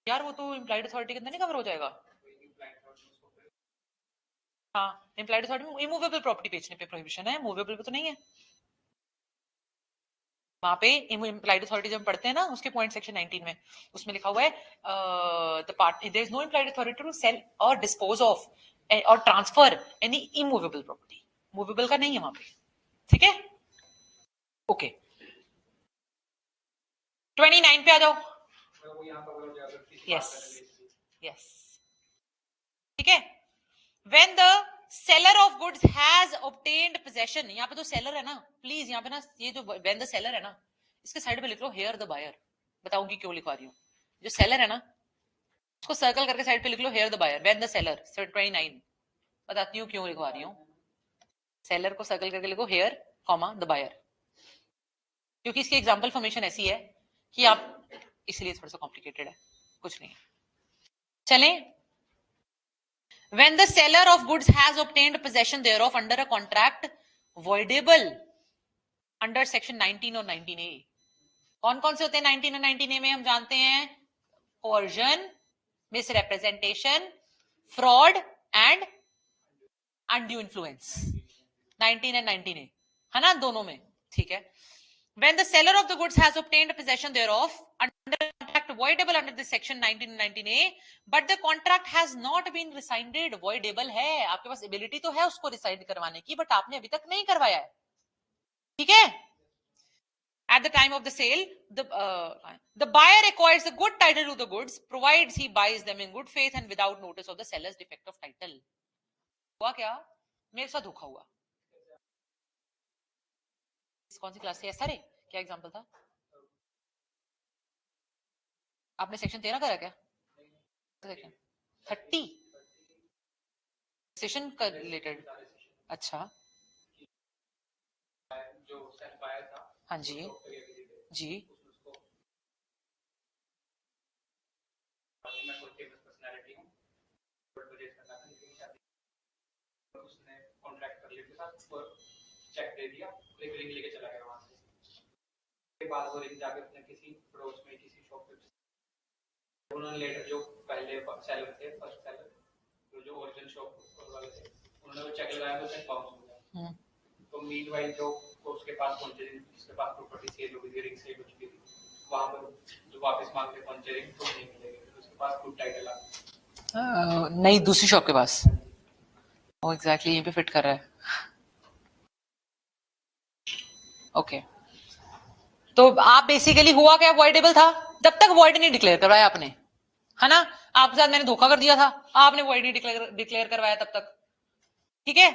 यार वो तो इम्प्लाइड अथॉरिटी के अंदर नहीं कवर हो जाएगा। हाँ, इम्प्लाइड अथॉरिटी में इमूवेबल प्रॉपर्टी बेचने पे प्रोहिबिशन है, मूवेबल पे तो नहीं है। वहां पे इम्प्लाइड अथॉरिटी जब पढ़ते हैं ना, उसके पॉइंट सेक्शन 19 में उसमें लिखा हुआ है the part there is no implied authority to sell और डिस्पोज ऑफ और transfer any immovable property, movable का नहीं है वहां पे। ठीक है, ओके, 29 पे आ जाओ। यस यस, ठीक है, when the seller of goods has obtained possession, यहाँ पे तो सेलर है ना, प्लीज यहाँ पे ना ये जो when the seller है ना, इसके साइड पे लिख लो here the buyer, बताऊंगी क्यों लिखवा रही हूँ। जो सेलर है ना उसको सर्कल करके साइड पे लिख लो here the buyer, when the seller, 29 बताती हूँ क्यों लिखवा रही हूँ। सेलर को सर्कल करके लिखो हेयर कॉमा द बायर, क्योंकि इसकी एग्जांपल फॉर्मेशन ऐसी है कि आप, इसलिए थोड़ा सा कॉम्प्लिकेटेड है, कुछ नहीं। चलें, when the seller of goods has obtained possession thereof under a contract voidable under section 19 और 19A, कौन कौन से होते हैं 19 और 19A में? हम जानते हैं coercion, misrepresentation, fraud and undue influence, 19 and 19A है ना, दोनों में, ठीक है। When the seller of the goods has obtained possession thereof under contract voidable under this section 19 and 19A, but the contract has not been rescinded, voidable है, आपके पास ability तो है उसको रिसाइंड करवाने की, बट आपने अभी तक नहीं करवाया है, ठीक है। At the time of the sale, the buyer acquires the good title to the goods, provides he buys them in good faith and without notice of the seller's defect of title. हुआ क्या? मेरे साथ धोखा हुआ। कौन सी class से? SRA क्या example था? आपने सेक्शन 13 करा क्या? 30 सेशन का रिलेटेड? अच्छा, जो सेल बायर था, हाँ जी जी, मैं कोई फेमस पर्सनालिटी हूँ, परचेज करना था, लेकिन शादी उसने कॉन्ट्रैक्ट कर लिया, साथ पर चेक दे दिया, एक रिंग लेके चला गया वहां से। के बाद वो रिंग जाके अपने किसी पड़ोस में किसी शॉप पे, उन्होंने लेटर जो पहले सेलर थे, फर्स्ट सेलर जो ओरिजिनल शॉप वाले थे, उन्होंने वो चेक लगाया तो चेक बाउंस हो गया। तो मीनवाइल जो उसके पास पहुंचे, जिसके पास प्रॉपर्टी सेल हुई थी, रिंग सेल हो चुकी थी, वहां पर जो वापस मांगते पहुंचे रिंग तो नहीं मिलेगी, उसके पास गुड टाइटल आ नहीं, दूसरी शॉप के पास। वो एग्जैक्टली यहीं पे फिट कर रहा है। ओके, तो आप बेसिकली हुआ क्या, वॉइडेबल था जब तक वॉइड नहीं डिक्लेयर करवाया आपने, है ना। आपके साथ मैंने धोखा कर दिया था, आपने वॉइड नहीं डिक्लेयर करवाया तब तक, ठीक है।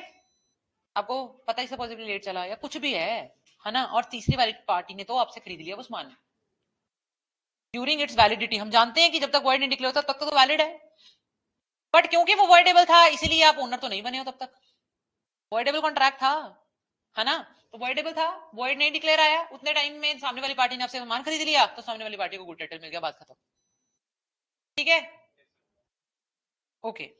आपको पता ही सपोजिबली लेट चला या कुछ भी है ना। और तीसरी वाली पार्टी ने तो आपसे खरीद लिया वो सामान ड्यूरिंग इट्स वैलिडिटी। हम जानते हैं कि जब तक वॉइड नहीं डिक्लेयर होता तब तक तो वैलिड है, बट क्योंकि वो वॉइडेबल था इसीलिए आप ओनर तो नहीं बने हो तब तक। वॉइडेबल कॉन्ट्रैक्ट था, है ना, तो वॉइडेबल था, वॉइड नहीं डिक्लेयर आया, उतने टाइम में सामने वाली पार्टी ने आपसे सामान खरीद लिया, तो सामने वाली पार्टी को गुड टाइटल मिल गया, बात खत्म, ठीक है। ओके,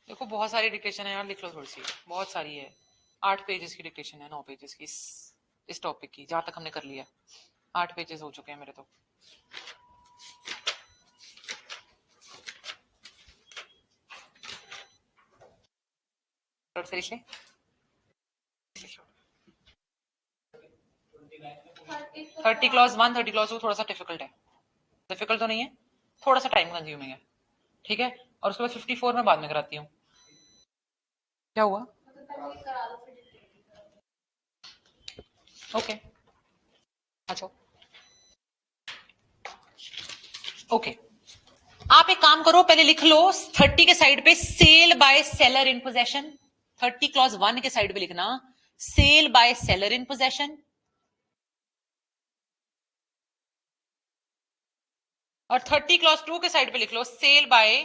देखो बहुत सारी डिक्टेशन है यार, लिख लो थोड़ी सी, बहुत सारी है, 8 पेजेस की डिक्टेशन है, 9 पेजेस की इस टॉपिक की, जहां तक हमने कर लिया 8 पेजेस हो चुके हैं मेरे तो। से 30 क्लॉज 1 30 क्लॉज 2 थोड़ा सा डिफिकल्ट है, डिफिकल्ट तो नहीं है, थोड़ा सा टाइम कंज्यूमिंग है, ठीक है। और उसके बाद 54 में बाद में कराती हूँ। क्या हुआ? ओके, अच्छा ओके, आप एक काम करो, पहले लिख लो 30 के साइड पे sale by seller in possession, 30 clause 1 के साइड पे लिखना sale by seller in possession, और 30 क्लॉज 2 के साइड पे लिख लो sale by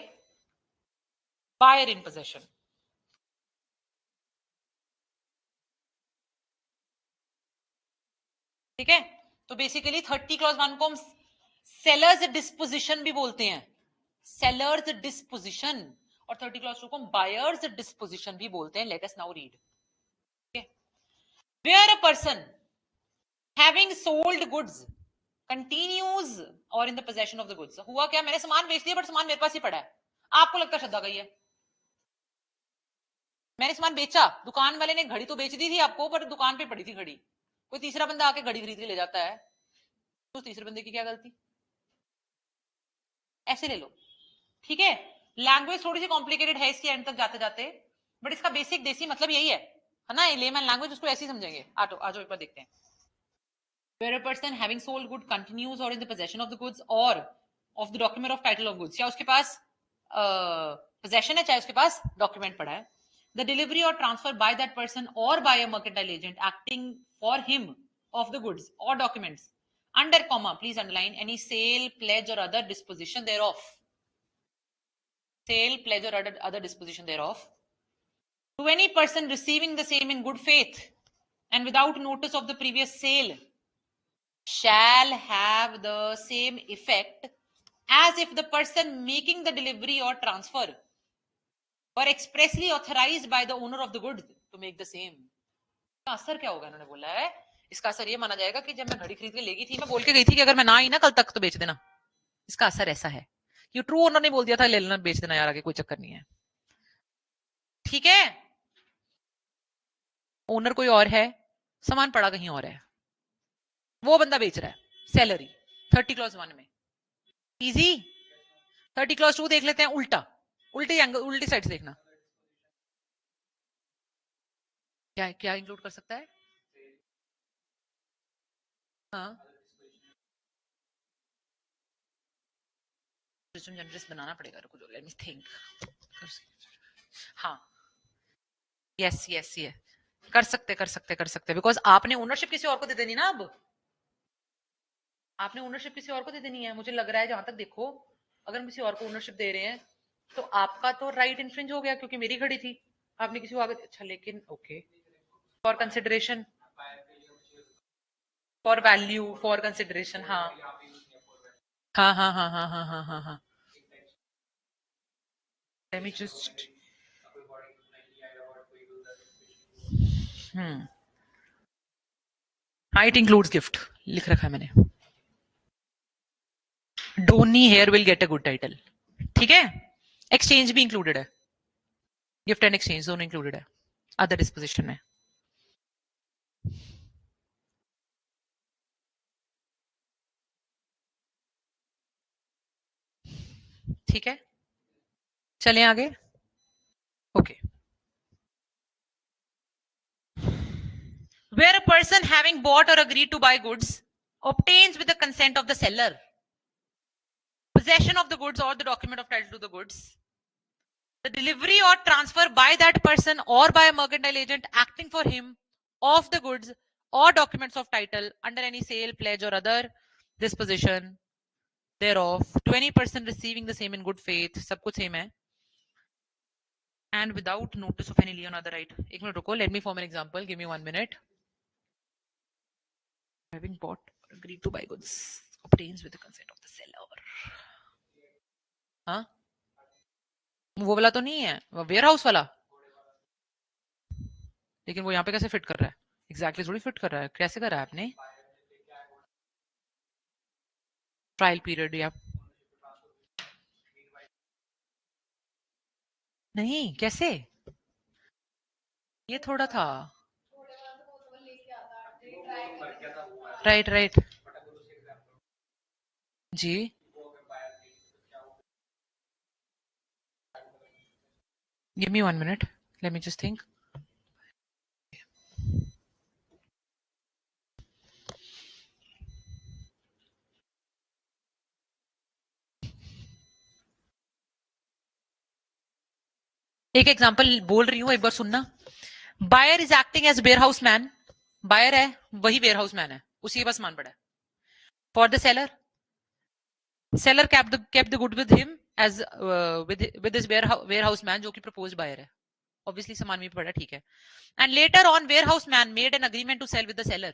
buyer in possession. ठीक है, तो बेसिकली 30 क्लॉज 1 को हम सेलर्स डिस्पोजिशन भी बोलते हैं, सेलर्स डिस्पोजिशन, और 30 क्लॉज 2 को हम बायर्स डिस्पोजिशन भी बोलते हैं। Let us now read, where a person having sold goods continues or in the possession of the goods. हुआ क्या, मैंने सामान बेच दिया बट सामान मेरे पास ही पड़ा है, आपको लगता है श्रद्धा गई है, मैंने सामान बेचा, दुकान वाले ने घड़ी तो बेच दी थी आपको, पर दुकान पे पड़ी थी घड़ी, कोई तीसरा बंदा आके घड़ी खरीद के ले जाता है, तो तीसरे बंदे की क्या गलती? ऐसे ले लो, ठीक है, लैंग्वेज थोड़ी सी कॉम्प्लिकेटेड है इसके एंड तक जाते जाते, बट इसका बेसिक देसी मतलब यही है ना, लेमैन लैंग्वेज उसको ऐसे ही समझेंगे। आज एक बार देखते हैं। Where a person having sold good continues or in the possession of the goods or of the document of title of goods, या उसके पास possession है चाहे उसके पास document पड़ा है, the delivery or transfer by that person or by a mercantile agent acting for him of the goods or documents under comma, please underline, any sale, pledge or other disposition thereof, sale, pledge or other disposition thereof, to any person receiving the same in good faith and without notice of the previous sale, shall have the same effect as if the person making the delivery or transfer were expressly authorized by the owner of the goods to make the same. इसका असर क्या होगा, इन्होंने बोला है इसका असर ये माना जाएगा कि जब मैं घड़ी खरीद के लेगी थी, मैं बोल के गई थी कि अगर मैं ना आई ना कल तक तो बेच देना। इसका असर ऐसा है कि ट्रू ओनर ने बोल दिया था ले लेना, बेच देना यार, आगे कोई चक्कर नहीं है। ठीक है, ओनर कोई और है, सामान पड़ा कहीं और है, वो बंदा बेच रहा है, सैलरी 30 क्लॉज 1 में। इजी। 30 क्लॉज 2 देख लेते हैं, उल्टा, उल्टी एंगल, उल्टी साइड से देखना। क्या क्या इंक्लूड कर सकता है? हाँ, जनरस बनाना पड़ेगा, रुको लेट मी थिंक। हाँ, यस यस ये कर सकते बिकॉज आपने ओनरशिप किसी और को दे देनी ना, अब आपने ओनरशिप किसी और को दे देनी है। मुझे लग रहा है जहां तक देखो, अगर हम किसी और को ओनरशिप दे रहे हैं तो आपका तो राइट इन्फ्रिंज हो गया क्योंकि मेरी घड़ी थी, आपने किसी को आगे। अच्छा, लेकिन okay, for consideration, for value, for consideration, हाँ हाँ हाँ हाँ हाँ हाँ हाँ हाँ हाँ। Let me just हाँ, इट इंक्लूड्स गिफ्ट लिख रखा है मैंने। Donee here will get a good title, ठीक है। एक्सचेंज भी इंक्लूडेड है, गिफ्ट एंड एक्सचेंज दोनों इंक्लूडेड है अदर डिस्पोजिशन में। ठीक है, चलें आगे। Okay, where a person having bought or agreed to buy goods obtains with the consent of the seller possession of the goods or the document of title to the goods, the delivery or transfer by that person or by a mercantile agent acting for him of the goods or documents of title under any sale, pledge or other disposition thereof to any person receiving the same in good faith, सब कुछ same है, and without notice of any lien on other right. एक minute रुको, let me form an example, give me 1 minute. Having bought or agreed to buy goods obtains with the consent of the seller. हाँ, वो वाला तो नहीं है, वो ware house वाला, लेकिन वो यहाँ पे कैसे फिट कर रहा है? एग्जैक्टली थोड़ी फिट कर रहा है, कैसे कर रहा है आपने? ट्रायल पीरियड या नहीं, कैसे? ये थोड़ा था, राइट राइट जी। Give me 1 minute, let me just think. एक एग्जांपल बोल रही हूँ, एक बार सुनना। Buyer is acting as warehouse man, buyer है वही वेयर हाउस मैन है, उसी के पास सामान पड़ा है। For the seller, seller kept the good with him as with his warehouse man जो कि proposed buyer है, obviously सामान भी पड़ा, ठीक है। And later on warehouse man made an agreement to sell with the seller.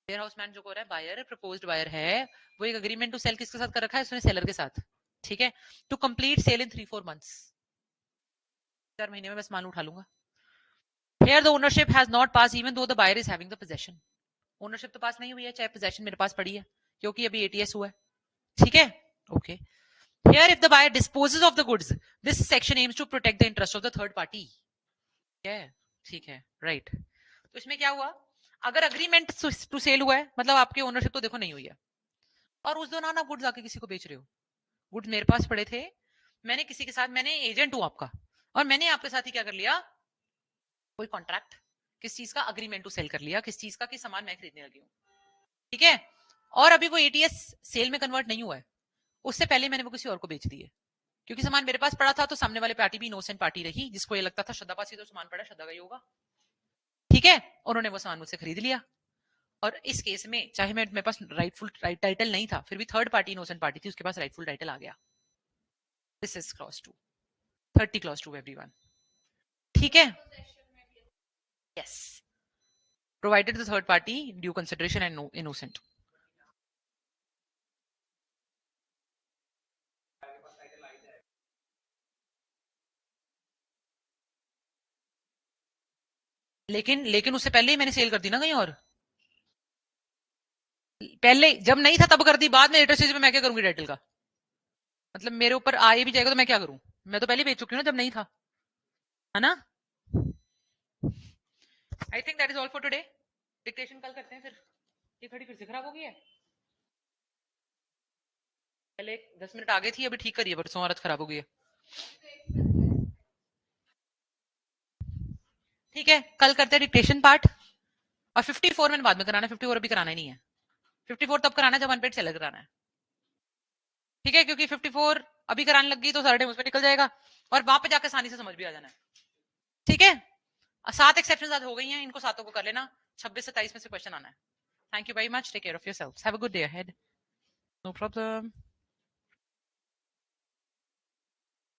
warehouse man जो हो रहा है buyer है, proposed buyer है, वो एक agreement to sell किसके साथ कर रखा है? उसने seller के साथ, ठीक है। To complete sale in 3-4 months, 4 महीने में मैं सामान उठा लूंगा। Here the ownership has not passed even though the buyer is having the possession. ownership तो पास नहीं हुई है चाहे possession मेरे पास पड़ी है, क्योंकि अभी ATS हुआ है, ठीक है। Okay, Here, if the buyer disposes of the goods, this section aims to protect the interest of the third party. ठीक है, राइट। तो इसमें क्या हुआ, अगर अग्रीमेंट टू सेल हुआ है, मतलब आपकी ओनरशिप तो देखो नहीं हुई है, और उस दौरान आप गुड्स आके किसी को बेच रहे हो, गुड्स मेरे पास पड़े थे, मैंने किसी के साथ, मैंने एजेंट हूं आपका, और मैंने आपके साथ ही क्या कर लिया, कोई कॉन्ट्रैक्ट, किस चीज का अग्रीमेंट टू सेल कर लिया, किस चीज का, कि सामान मैं खरीदने लगी हूँ, ठीक है। और अभी वो एटीएस सेल में कन्वर्ट नहीं हुआ है, उससे पहले मैंने वो किसी और को बेच दिए, क्योंकि सामान मेरे पास पड़ा था, तो सामने वाले पार्टी भी इनोसेंट पार्टी रही, जिसको ये लगता था श्रद्धा पास ही तो सामान पड़ा, श्रद्धा का ही होगा, ठीक है। उन्होंने वो सामान मुझसे खरीद लिया, और इस केस में चाहे मेरे पास राइटफुल टाइटल नहीं था, फिर भी थर्ड पार्टी इनोसेंट पार्टी थी, उसके पास राइटफुल टाइटल आ गया। This is clause 2, 30 clause 2 everyone, ठीक है। Yes, provided the third party due consideration and no innocent. लेकिन उससे पहले ही मैंने सेल कर दी ना कहीं और, पहले जब नहीं था तब कर दी, बाद में लेटर स्टेज में मैं क्या करूंगी टाइटल का, मतलब मेरे ऊपर आए भी जाएगा तो मैं क्या करूं, मैं तो पहले बेच चुकी हूँ ना जब नहीं था, है ना। I think that is all for today. Dictation कल करते हैं फिर, ये घड़ी फिर से खराब हो गई है, पहले 10 मिनट आगे थी, अभी ठीक करिए, परसों औरत खराब हो गई है, ठीक है। कल करते हैं डिक्टेशन पार्ट, और 54 मैंने बाद में कराना है, 54 अभी कराना ही नहीं है, 54 तब कराना है जब अनपेड सेलर कराना है, ठीक है, क्योंकि 54 अभी कराने लग गई तो सारा टाइम उसमें निकल जाएगा, और वहां पे जाकर आसानी से समझ भी आ जाना है, ठीक है। 7 एक्सेप्शन आज हो गई हैं, इनको सातों को कर लेना, 26 27 में से क्वेश्चन आना है। Thank you very much, take care of yourselves, have a good day ahead, no problem.